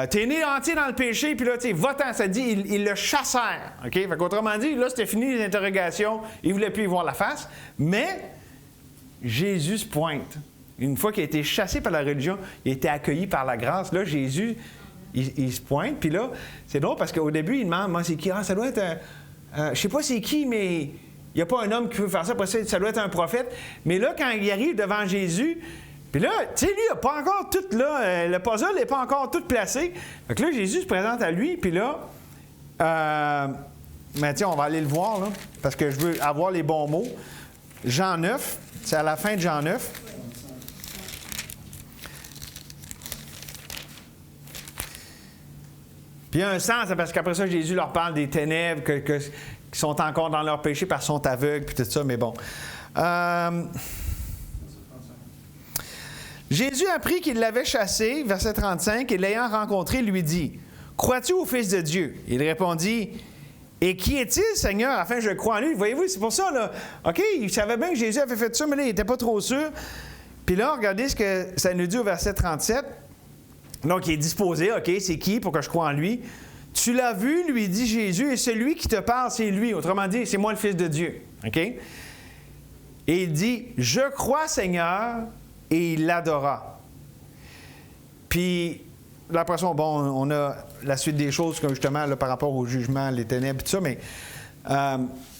t'es né entier dans le péché, puis là, tu sais, va-t'en, ça dit, il le chassèrent. OK? Fait qu'autrement dit, là, c'était fini les interrogations, il ne voulait plus y voir la face, mais Jésus se pointe. Une fois qu'il a été chassé par la religion, il a été accueilli par la grâce. Là, Jésus, il se pointe, puis là, c'est drôle parce qu'au début, il demande, moi, c'est qui? Ah, ça doit être je sais pas c'est qui, mais il n'y a pas un homme qui peut faire ça, après ça doit être un prophète. Mais là, quand il arrive devant Jésus, puis là, tu sais, lui, il n'a pas encore tout, là, le puzzle n'est pas encore tout placé. Fait que là, Jésus se présente à lui, puis là, mais tiens, on va aller le voir, là, parce que je veux avoir les bons mots. Jean 9, c'est à la fin de Jean 9. Puis il y a un sens, parce qu'après ça, Jésus leur parle des ténèbres qui sont encore dans leur péché parce qu'ils sont aveugles, puis tout ça, mais bon. Jésus apprit qu'il l'avait chassé, verset 35, et l'ayant rencontré, lui dit, « Crois-tu au Fils de Dieu? » Il répondit, « Et qui est-il, Seigneur, afin que je croie en lui? » Voyez-vous, c'est pour ça, là. OK, il savait bien que Jésus avait fait ça, mais là, il n'était pas trop sûr. Puis là, regardez ce que ça nous dit au verset 37. Donc, il est disposé, OK, c'est qui pour que je croie en lui? Tu l'as vu, lui dit Jésus, et celui qui te parle, c'est lui. Autrement dit, c'est moi le Fils de Dieu. OK? Et il dit, je crois, Seigneur, et il l'adora. Puis, là, après ça, bon, on a la suite des choses, comme justement, là, par rapport au jugement, les ténèbres, tout ça, mais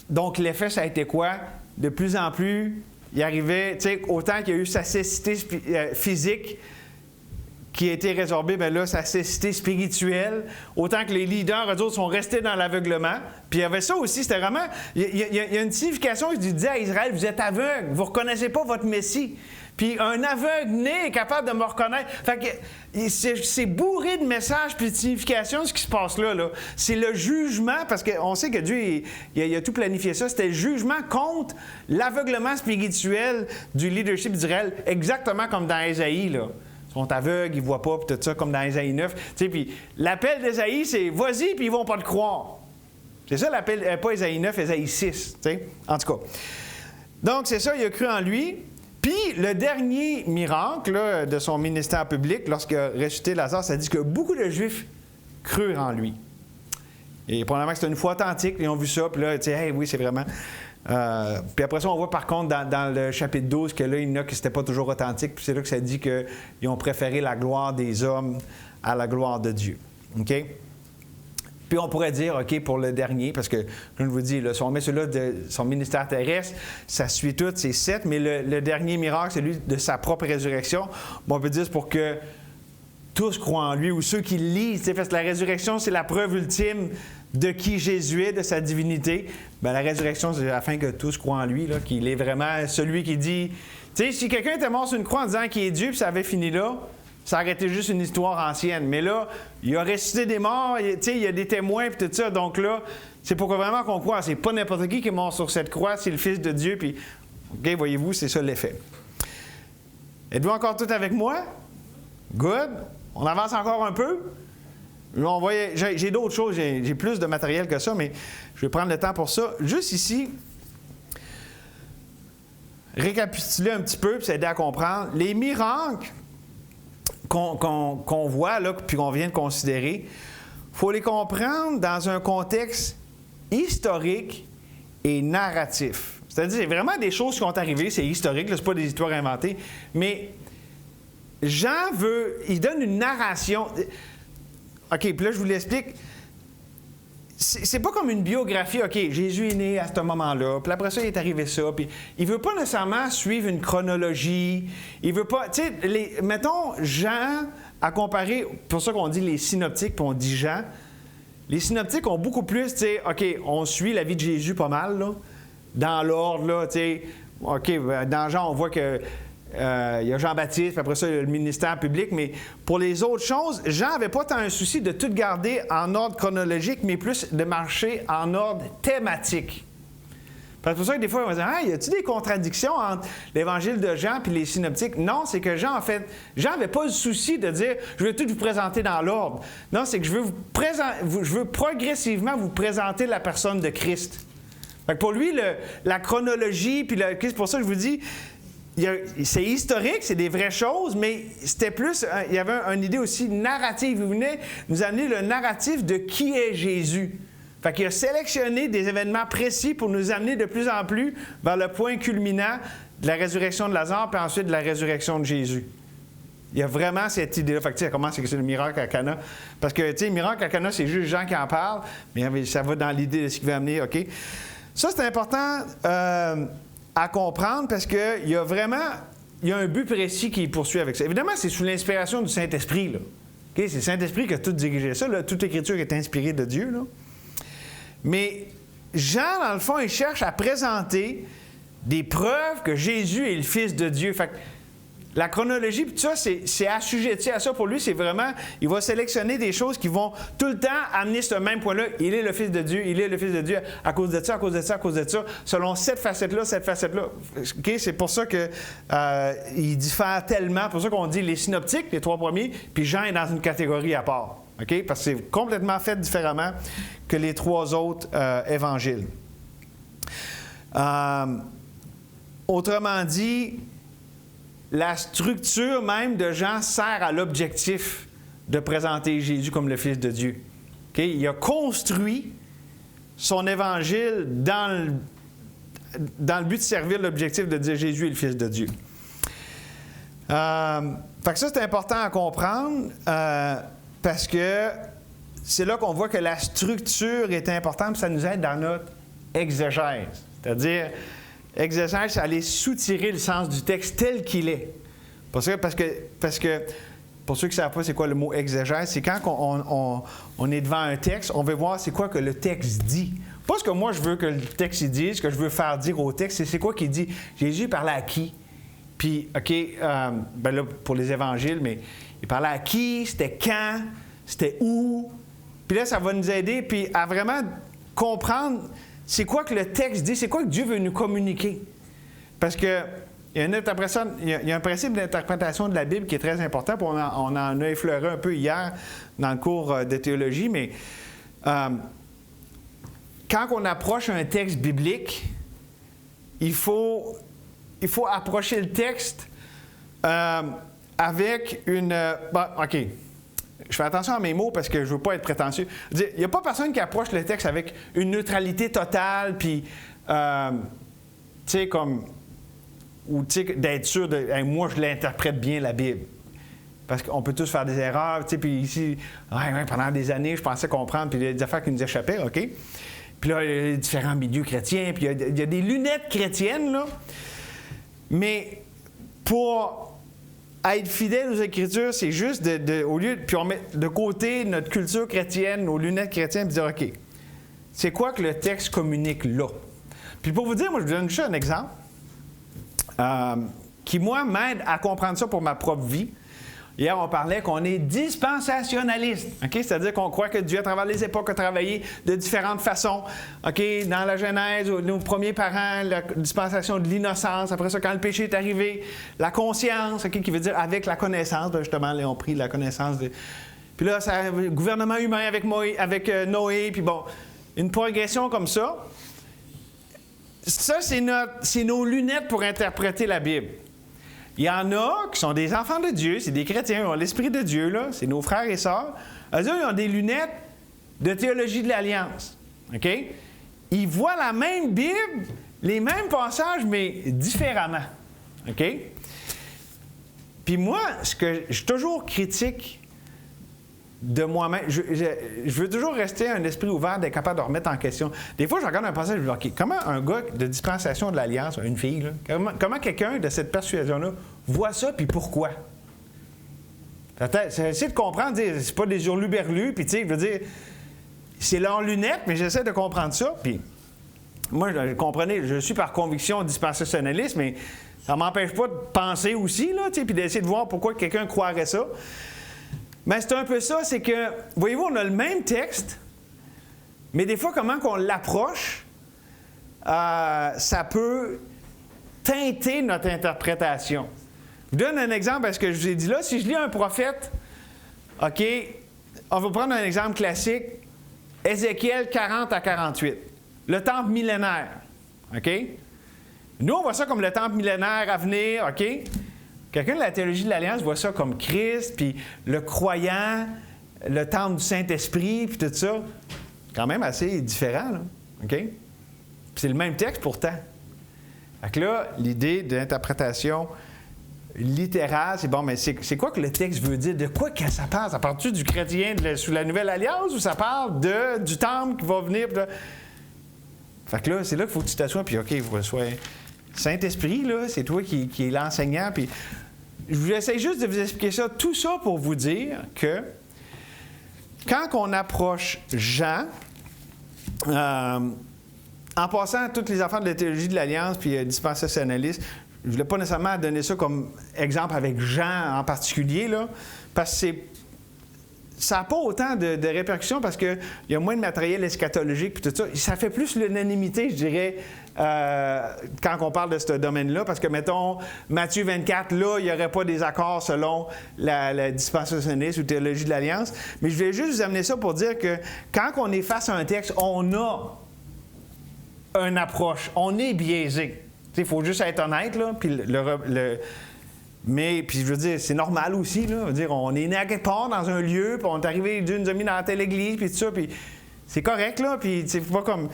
donc, l'effet, ça a été quoi? De plus en plus, il arrivait, tu sais, autant qu'il y a eu sa cécité physique, qui a été résorbée, bien là, sa cécité spirituelle, autant que les leaders, eux autres, sont restés dans l'aveuglement. Puis il y avait ça aussi, c'était vraiment... Il y a une signification qui disait à Israël, vous êtes aveugle, vous ne reconnaissez pas votre Messie. Puis un aveugle né est capable de me reconnaître. Fait que c'est bourré de messages puis de significations, ce qui se passe là. C'est le jugement, parce qu'on sait que Dieu, il a tout planifié ça, c'était le jugement contre l'aveuglement spirituel du leadership d'Israël, exactement comme dans Ésaïe, là. Ils sont aveugles, ils ne voient pas, puis tout ça, comme dans Ésaïe 9. Tu sais, puis l'appel d'Ésaïe, c'est « vas-y, puis ils ne vont pas te croire ». C'est ça l'appel, pas Ésaïe 9, Ésaïe 6, tu sais, en tout cas. Donc, c'est ça, il a cru en lui. Puis, le dernier miracle là, de son ministère public, lorsqu'il a ressuscité Lazare, ça dit que beaucoup de Juifs crurent en lui. Et probablement que c'était une foi authentique, ils ont vu ça, puis là, tu sais, hey, oui, c'est vraiment... puis après ça, on voit par contre dans le chapitre 12 que là, il y en a que c'était pas toujours authentique, puis c'est là que ça dit qu'ils ont préféré la gloire des hommes à la gloire de Dieu. OK? Puis on pourrait dire, OK, pour le dernier, parce que, comme je vous dis, là, si on met celui-là de son ministère terrestre, ça suit tout, c'est 7, mais le dernier miracle, c'est lui de sa propre résurrection. Bon, on peut dire c'est pour que tous croient en lui, ou ceux qui le lisent, parce que la résurrection, c'est la preuve ultime de qui Jésus est, de sa divinité. Bien, la résurrection, c'est afin que tous croient en lui, là, qu'il est vraiment celui qui dit... Tu sais, si quelqu'un était mort sur une croix en disant qu'il est Dieu, puis ça avait fini là, ça aurait été juste une histoire ancienne. Mais là, il a ressuscité des morts, tu sais, il y a des témoins, puis tout ça. Donc là, c'est pour que vraiment qu'on croit. C'est pas n'importe qui est mort sur cette croix, c'est le Fils de Dieu, puis... OK, voyez-vous, c'est ça l'effet. Êtes-vous encore tout avec moi? Good. On avance encore un peu? J'ai d'autres choses, j'ai plus de matériel que ça, mais je vais prendre le temps pour ça. Juste ici, récapituler un petit peu, puis ça aider à comprendre. Les miracles qu'on voit, là, puis qu'on vient de considérer, il faut les comprendre dans un contexte historique et narratif. C'est-à-dire, c'est vraiment des choses qui sont arrivées, c'est historique, ce n'est pas des histoires inventées, mais Jean il donne une narration... OK, puis là, je vous l'explique. C'est pas comme une biographie. OK, Jésus est né à ce moment-là, puis après ça, il est arrivé ça. Puis il veut pas nécessairement suivre une chronologie. Il veut pas... Tu sais, mettons, Jean, à comparer... pour ça qu'on dit les synoptiques, puis on dit Jean. Les synoptiques ont beaucoup plus, tu sais, OK, on suit la vie de Jésus pas mal, là, dans l'ordre, là, tu sais. OK, dans Jean, on voit que il y a Jean-Baptiste, puis après ça, il y a le ministère public. Mais pour les autres choses, Jean n'avait pas tant un souci de tout garder en ordre chronologique, mais plus de marcher en ordre thématique. C'est pour ça que des fois, on va dire, « Ah, y a-t-il des contradictions entre l'évangile de Jean et les synoptiques? » Non, c'est que Jean, en fait, Jean n'avait pas le souci de dire, « Je veux tout vous présenter dans l'ordre. » Non, c'est que je veux progressivement vous présenter la personne de Christ. Fait que pour lui, la chronologie, puis c'est pour ça que je vous dis, c'est historique, c'est des vraies choses, mais c'était plus, il y avait une idée aussi narrative. Il venait nous amener le narratif de qui est Jésus. Fait qu'il a sélectionné des événements précis pour nous amener de plus en plus vers le point culminant de la résurrection de Lazare, puis ensuite de la résurrection de Jésus. Il y a vraiment cette idée-là. Fait que, tu sais, comment c'est que c'est le miracle à Cana? Parce que, tu sais, le miracle à Cana, c'est juste Jean qui en parle, mais ça va dans l'idée de ce qu'il veut amener, OK? Ça, c'est important à comprendre parce qu'il y a vraiment un but précis qui poursuit avec ça. Évidemment, c'est sous l'inspiration du Saint-Esprit, là. Okay? C'est le Saint-Esprit qui a tout dirigé ça, là. Toute l'Écriture est inspirée de Dieu, là. Mais Jean, dans le fond, il cherche à présenter des preuves que Jésus est le Fils de Dieu. Fait que la chronologie, puis tout ça, c'est assujetti à ça. Pour lui, c'est vraiment, il va sélectionner des choses qui vont tout le temps amener ce même point-là. Il est le Fils de Dieu, il est le Fils de Dieu à cause de ça, à cause de ça, à cause de ça, selon cette facette-là, cette facette-là. Okay? C'est pour ça qu'il diffère tellement. C'est pour ça qu'on dit les synoptiques, les 3 premiers, puis Jean est dans une catégorie à part. Okay? Parce que c'est complètement fait différemment que les 3 autres évangiles. Autrement dit, la structure même de Jean sert à l'objectif de présenter Jésus comme le Fils de Dieu. Okay? Il a construit son évangile dans le but de servir l'objectif de dire Jésus est le Fils de Dieu. Fait que ça, c'est important à comprendre parce que c'est là qu'on voit que la structure est importante, puis ça nous aide dans notre exégèse. C'est-à-dire, exégèse, c'est aller soutirer le sens du texte tel qu'il est. Parce que pour ceux qui ne savent pas c'est quoi le mot exégèse, c'est quand on est devant un texte, on veut voir c'est quoi que le texte dit. Pas ce que moi je veux que le texte il dise, ce que je veux faire dire au texte, c'est quoi qu'il dit. Jésus parlait à qui? Puis, OK, ben là, pour les évangiles, mais il parlait à qui? C'était quand? C'était où? Puis là, ça va nous aider puis à vraiment comprendre c'est quoi que le texte dit, c'est quoi que Dieu veut nous communiquer. Parce que il y a un principe d'interprétation de la Bible qui est très important, puis on en a effleuré un peu hier dans le cours de théologie, mais quand on approche un texte biblique, il faut approcher le texte avec une... OK. Je fais attention à mes mots parce que je ne veux pas être prétentieux. Il n'y a pas personne qui approche le texte avec une neutralité totale, puis, tu sais, comme... Ou, tu sais, d'être sûr de... Hey, moi, je l'interprète bien, la Bible. Parce qu'on peut tous faire des erreurs, tu sais, puis ici, pendant des années, je pensais comprendre, puis il y a des affaires qui nous échappaient, OK? Puis là, il y a différents milieux chrétiens, puis il y a des lunettes chrétiennes, là. Mais pour être fidèle aux Écritures, c'est juste au lieu puis on met de côté notre culture chrétienne, nos lunettes chrétiennes, puis dire, OK, c'est quoi que le texte communique là? Puis pour vous dire, moi, je vous donne juste un exemple qui, moi, m'aide à comprendre ça pour ma propre vie. Hier, on parlait qu'on est dispensationaliste. Okay? C'est-à-dire qu'on croit que Dieu, à travers les époques, a travaillé de différentes façons. Okay? Dans la Genèse, nos premiers parents, la dispensation de l'innocence. Après ça, quand le péché est arrivé, la conscience, okay? Qui veut dire avec la connaissance. Là, justement, là, on pris la connaissance. Puis là, ça, le gouvernement humain avec Noé. Puis bon, une progression comme ça. Ça, c'est nos lunettes pour interpréter la Bible. Il y en a qui sont des enfants de Dieu, c'est des chrétiens, ils ont l'Esprit de Dieu, là, c'est nos frères et sœurs. Eux, ils ont des lunettes de théologie de l'Alliance. OK? Ils voient la même Bible, les mêmes passages, mais différemment. OK? Puis moi, ce que je suis toujours critique de moi-même, je veux toujours rester un esprit ouvert, d'être capable de remettre en question. Des fois, je regarde un passage et je me dis, OK, comment un gars de dispensation de l'Alliance, une fille, là, comment quelqu'un de cette persuasion-là voit ça, puis pourquoi? C'est essayer de comprendre, c'est pas des hurluberlus, puis tu sais, je veux dire, c'est leurs lunettes, mais j'essaie de comprendre ça, puis moi, comprenez, je suis par conviction dispensationaliste, mais Ça ne m'empêche pas de penser aussi, là, puis d'essayer de voir pourquoi quelqu'un croirait ça. Mais c'est un peu ça, c'est que, voyez-vous, on a le même texte, mais des fois, comment qu'on l'approche, ça peut teinter notre interprétation. Je vous donne un exemple à ce que je vous ai dit là. Si je lis un prophète, OK, on va prendre un exemple classique, Ézéchiel 40 à 48, le temple millénaire, OK? Nous, on voit ça comme le temple millénaire à venir, OK? Quelqu'un de la théologie de l'Alliance voit ça comme Christ, puis le croyant, le temple du Saint-Esprit, puis tout ça. Quand même assez différent, là, OK? Puis c'est le même texte pourtant. Fait que là, l'idée de l'interprétation littérale, c'est bon, mais c'est quoi que le texte veut dire? De quoi que ça parle? Ça parle-tu du chrétien sous la Nouvelle Alliance ou ça parle du temple qui va venir? Fait que là, c'est là qu'il faut que tu t'assoies, puis OK, il faut que ce soit Saint-Esprit, là, c'est toi qui est l'enseignant, puis j'essaie juste de vous expliquer ça, tout ça pour vous dire que quand on approche Jean, en passant à toutes les affaires de la théologie de l'Alliance puis dispensationaliste, je ne voulais pas nécessairement donner ça comme exemple avec Jean en particulier, là, parce que ça n'a pas autant de répercussions parce qu'il y a moins de matériel eschatologique puis tout ça. Ça fait plus l'unanimité, je dirais, quand on parle de ce domaine-là, parce que, mettons, Matthieu 24, là, il n'y aurait pas des accords selon la dispensationnisme ou théologie de l'Alliance. Mais je vais juste vous amener ça pour dire que quand on est face à un texte, on a une approche, on est biaisé. Il faut juste être honnête, là, puis mais, puis je veux dire, c'est normal aussi, là. Je veux dire, on est né à quelque part dans un lieu, puis on est arrivé d'une demi dans telle église, puis tout ça, puis c'est correct, là, puis c'est pas comme...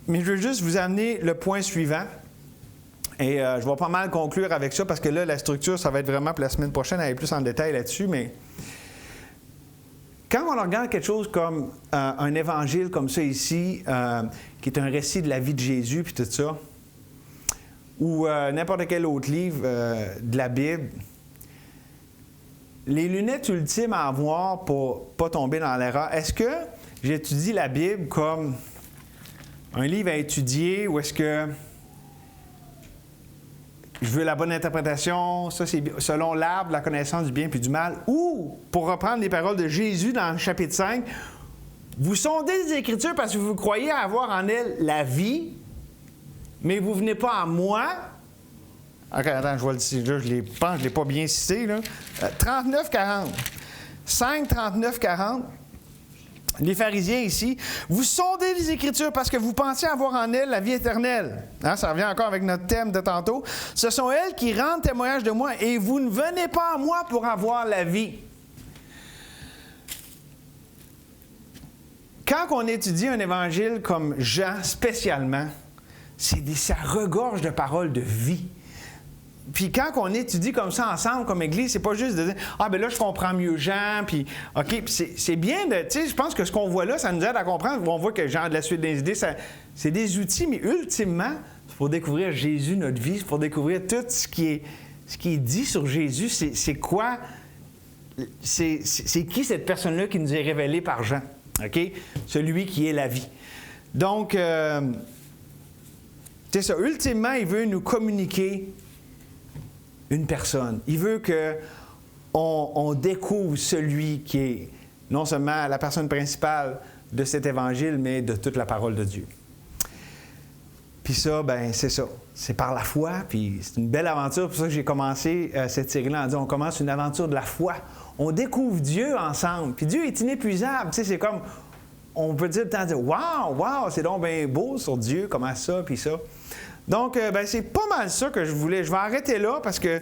Mais je veux juste vous amener le point suivant, et je vais pas mal conclure avec ça, parce que là, la structure, ça va être vraiment pour la semaine prochaine, aller plus en détail là-dessus, mais... Quand on regarde quelque chose comme un évangile comme ça ici, qui est un récit de la vie de Jésus, puis tout ça, ou n'importe quel autre livre de la Bible, les lunettes ultimes à avoir pour ne pas tomber dans l'erreur, est-ce que j'étudie la Bible comme un livre à étudier ou est-ce que je veux la bonne interprétation, ça c'est selon l'arbre, la connaissance du bien puis du mal, ou, pour reprendre les paroles de Jésus dans le chapitre 5, vous sondez les Écritures parce que vous croyez avoir en elles la vie, mais vous ne venez pas à moi. OK, attends, je vois le là, je pense que je ne l'ai pas bien cité, là. 39-40. 5, 39-40. Les pharisiens ici, vous sondez les Écritures parce que vous pensez avoir en elles la vie éternelle. Hein, ça revient encore avec notre thème de tantôt. Ce sont elles qui rendent témoignage de moi et vous ne venez pas à moi pour avoir la vie. Quand on étudie un évangile comme Jean spécialement, ça regorge de paroles de vie. Puis quand on étudie comme ça ensemble, comme Église, c'est pas juste de dire « Ah, ben là, je comprends mieux Jean, puis OK, puis c'est bien de... » Tu sais, je pense que ce qu'on voit là, ça nous aide à comprendre. On voit que Jean de la suite des idées, c'est des outils, mais ultimement, c'est pour découvrir Jésus, notre vie, c'est pour découvrir tout ce qui est dit sur Jésus. C'est quoi... C'est qui cette personne-là qui nous est révélée par Jean? OK? Celui qui est la vie. Donc, c'est ça. Ultimement, il veut nous communiquer une personne. Il veut qu'on découvre celui qui est non seulement la personne principale de cet évangile, mais de toute la parole de Dieu. Puis ça, ben c'est ça. C'est par la foi, puis c'est une belle aventure. C'est pour ça que j'ai commencé cette série-là en disant on commence une aventure de la foi. On découvre Dieu ensemble. Puis Dieu est inépuisable. Tu sais, c'est comme, on peut dire le temps de dire wow, c'est donc bien beau sur Dieu, comment ça, puis ça. Donc, ben, c'est pas mal ça que je voulais. Je vais arrêter là parce que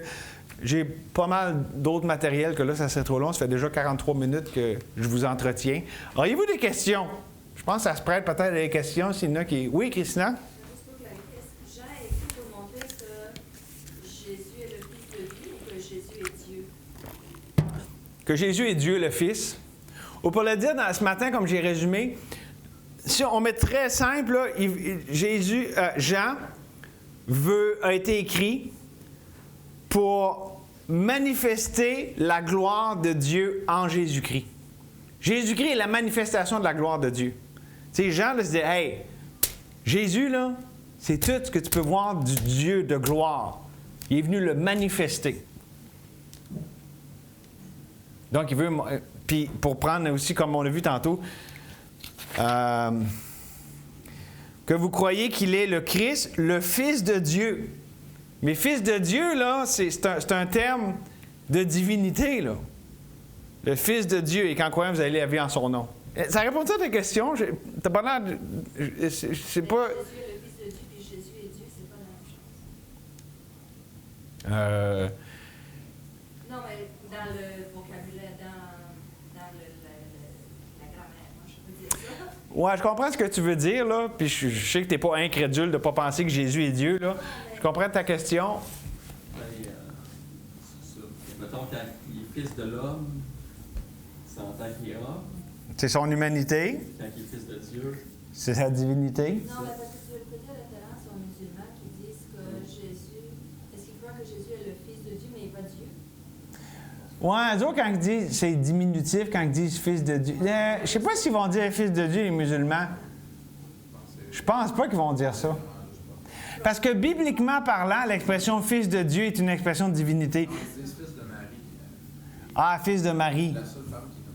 j'ai pas mal d'autres matériels que là, ça serait trop long. Ça fait déjà 43 minutes que je vous entretiens. Auriez-vous des questions? Je pense que ça se prête peut-être à des questions s'il y en a qui... Oui, Christina? Jean a écrit pour montrer que Jésus est le Fils de Dieu ou que Jésus est Dieu? Que Jésus est Dieu, le Fils. Ou pour le dire ce matin, comme j'ai résumé, si on met très simple, là, Jean a été écrit pour manifester la gloire de Dieu en Jésus-Christ. Jésus-Christ est la manifestation de la gloire de Dieu. Tu sais, Jean là, se dit, hey, Jésus, là, c'est tout ce que tu peux voir du Dieu de gloire. Il est venu le manifester. Donc, il veut... Puis, pour prendre aussi, comme on l'a vu tantôt, que vous croyez qu'il est le Christ, le Fils de Dieu. Mais Fils de Dieu, là, c'est un terme de divinité, là. Le Fils de Dieu, et qu'en croyant, vous allez la vie en son nom. Ça répond à ta question? T'as pas l'air... C'est pas... Jésus est le Fils de Dieu, puis Jésus est Dieu, c'est pas la même chose. Non, mais dans le vocabulaire, dans la grammaire, moi, je peux dire ça. Ouais, je comprends ce que tu veux dire, là. Puis je sais que t'es pas incrédule de ne pas penser que Jésus est Dieu, là. Je comprends ta question. Ben, c'est ça. Mettons, quand il est fils de l'homme, c'est en tant qu'il est homme. C'est son humanité, Quand il est fils de Dieu, c'est sa divinité. Non, mais parce que tu veux prêter référence aux musulmans qui disent que Jésus, est-ce qu'ils croient que Jésus est le Fils de Dieu, mais il n'est pas Dieu? Ouais, eux autres, quand ils disent, c'est diminutif, quand ils disent Fils de Dieu. Je sais pas s'ils vont dire Fils de Dieu, les musulmans. Je pense pas qu'ils vont dire ça. Parce que bibliquement parlant, l'expression Fils de Dieu est une expression de divinité. Ils disent fils de Marie. Ah, Fils de Marie. La seule femme qui n'a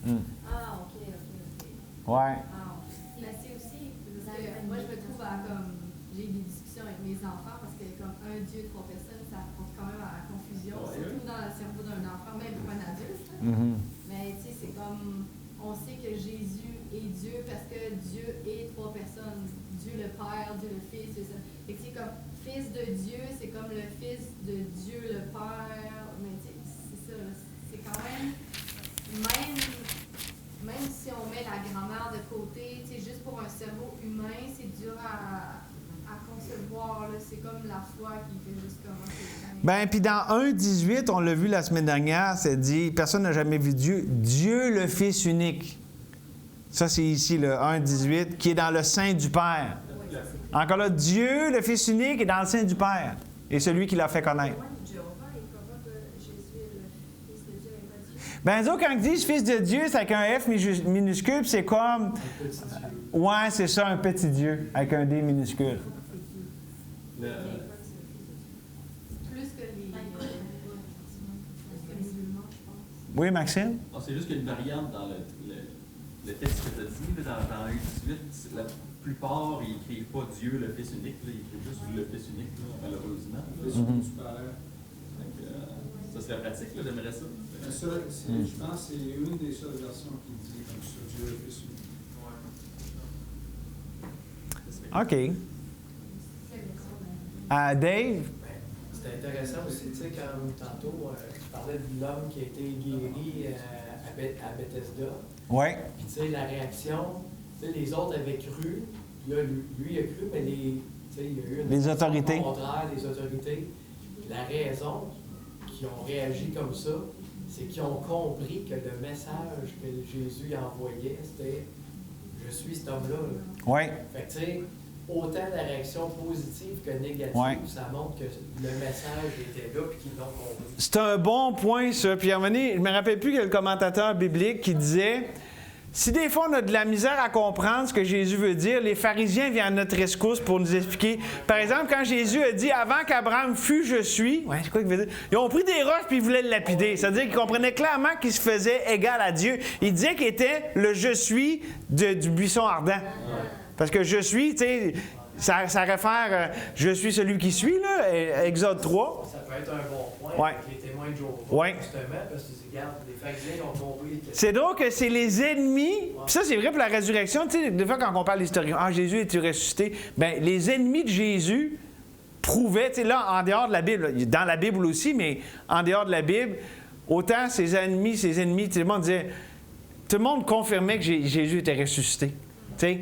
pas Ah, ok. Ouais. Ah, Mais c'est aussi, parce que moi je me trouve à comme, j'ai des discussions avec mes enfants parce que comme un Dieu, trois personnes, ça porte quand même à la confusion, Ouais. surtout dans le cerveau d'un enfant, même pour un adulte. Mhm. Mais tu sais, c'est comme, on sait que Jésus est Dieu parce que Dieu est trois personnes. Dieu le Père, Dieu le Fils, Dieu le Saint. Fait que c'est comme Fils de Dieu, c'est comme le Fils de Dieu le Père. Mais tu sais, c'est ça, là, c'est quand même, même si on met la grammaire de côté, tu sais, juste pour un cerveau humain, c'est dur à concevoir, là. C'est comme la foi qui fait juste comme... Ben, puis dans 1,18, on l'a vu la semaine dernière, c'est dit, personne n'a jamais vu Dieu. Dieu le Fils unique. Ça, c'est ici le 1,18, qui est dans le sein du Père. Encore là, Dieu, le Fils unique, est dans le sein du Père. Et celui qui l'a fait connaître. Jéhovah, il ne croit pas que Jésus est le Fils de Dieu, mais pas Dieu. Ben, eux autres, quand ils disent Fils de Dieu, c'est avec un F minuscule, puis c'est comme... Ouais, c'est ça, un petit Dieu, avec un D minuscule. le, Plus que les musulmans, je pense. Oui, Maxime? non, c'est juste qu'il y a une variante dans le texte que tu as dit, là, dans 1,18, la plupart, ils n'écrivent pas Dieu, le Fils unique, là, ils écrivent juste le Fils unique, là, malheureusement. Mhm. Donc, ça serait pratique, là, j'aimerais ça. Ça, je pense que c'est une des seules versions qui dit comme ça, Dieu le Fils unique. OK. Dave? C'est intéressant aussi, tu sais, quand tantôt, tu parlais de l'homme qui a été guéri à Bethesda. Oui. Puis, tu sais, la réaction, tu sais, les autres avaient cru. Là, lui a cru, mais tu sais, il y a eu une Les réaction autorités. contraire des autorités. La raison qu'ils ont réagi comme ça, c'est qu'ils ont compris que le message que Jésus envoyait, c'était « Je suis cet homme-là. » Oui. Fait que, tu sais, autant la réaction positive que négative, Ouais. ça montre que le message était là et qu'ils l'ont compris. C'est un bon point, ça. Puis à un moment donné, je me rappelle plus quel commentateur biblique qui disait... Si des fois on a de la misère à comprendre ce que Jésus veut dire, les pharisiens viennent à notre rescousse pour nous expliquer. Par exemple, quand Jésus a dit « Avant qu'Abraham fût, je suis », ouais, c'est quoi qu'il veut dire? Ils ont pris des roches puis ils voulaient le lapider. C'est-à-dire qu'ils comprenaient clairement qu'il se faisait égal à Dieu. Il disait qu'il était le « je suis » du buisson ardent. Parce que « je suis », tu sais, ça réfère « je suis celui qui suit », là, Exode 3. Ça peut être un bon point Ouais. avec les témoins de Jéhovah, Ouais. justement, parce qu'ils regardent, les pharisiens ont compris que C'est drôle que c'est les ennemis, puis ça c'est vrai pour la résurrection, tu sais, des fois quand on parle d'historien, « Ah, Jésus est-tu ressuscité? » Bien, les ennemis de Jésus prouvaient, tu sais, là, en dehors de la Bible, dans la Bible aussi, mais en dehors de la Bible, autant ses ennemis, tout le monde disait, tout le monde confirmait que Jésus était ressuscité, tu sais.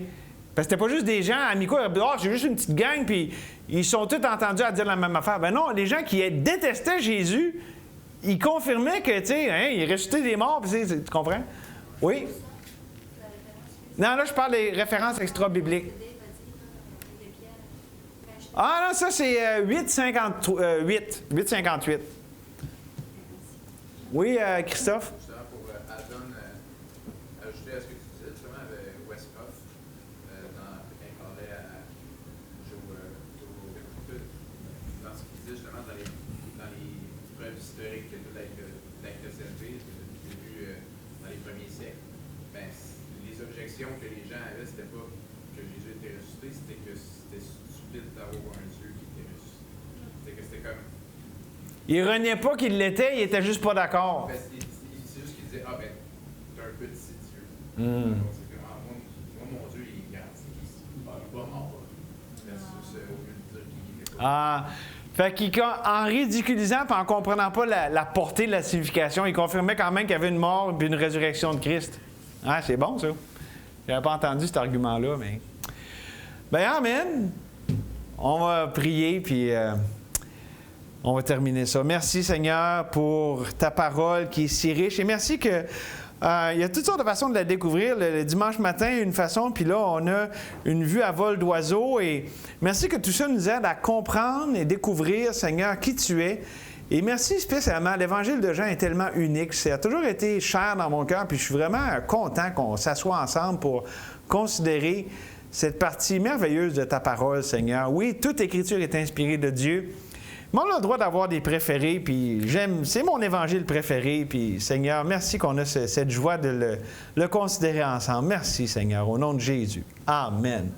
Parce que c'était pas juste des gens amicaux, oh, c'est juste une petite gang, puis ils sont tous entendus à dire la même affaire. Ben non, les gens qui détestaient Jésus, ils confirmaient que, tu sais, hein, il est ressuscité des morts, puis tu comprends? Oui? Non, là, je parle des références extra-bibliques. Ah non, ça, c'est 8,58. Oui, Christophe? Justement, pour Adon, ajouter à ce que tu disais, justement, avec Westhoff, quand il parlait à Joe historique de la chrétienté, depuis le début dans les premiers siècles, ben, les objections que les gens avaient, c'était pas que Jésus était ressuscité, c'était que c'était stupide d'avoir un Dieu qui était ressuscité. C'était que c'était comme... Il reniait pas qu'il l'était, il était juste pas d'accord. Ben, c'est juste qu'il disait, ah ben, t'es un petit Dieu. Mm. C'est comme, ah, moi, mon Dieu, il est grand, il est pas mort. Versus, au lieu de dire qu'il était pas. Ah, fait qu'en ridiculisant et en comprenant pas la portée de la signification, il confirmait quand même qu'il y avait une mort et une résurrection de Christ. Ah, c'est bon, ça. J'avais pas entendu cet argument-là, mais... Ben, amen. On va prier, puis on va terminer ça. Merci, Seigneur, pour ta parole qui est si riche. Et merci que... il y a toutes sortes de façons de la découvrir. Le dimanche matin, une façon, puis là, on a une vue à vol d'oiseau. Et merci que tout ça nous aide à comprendre et découvrir, Seigneur, qui tu es. Et merci spécialement. L'Évangile de Jean est tellement unique. Ça a toujours été cher dans mon cœur, puis je suis vraiment content qu'on s'assoie ensemble pour considérer cette partie merveilleuse de ta parole, Seigneur. Oui, toute Écriture est inspirée de Dieu. Mais on a le droit d'avoir des préférés, puis c'est mon évangile préféré, puis Seigneur, merci qu'on a cette joie de le considérer ensemble. Merci, Seigneur, au nom de Jésus. Amen.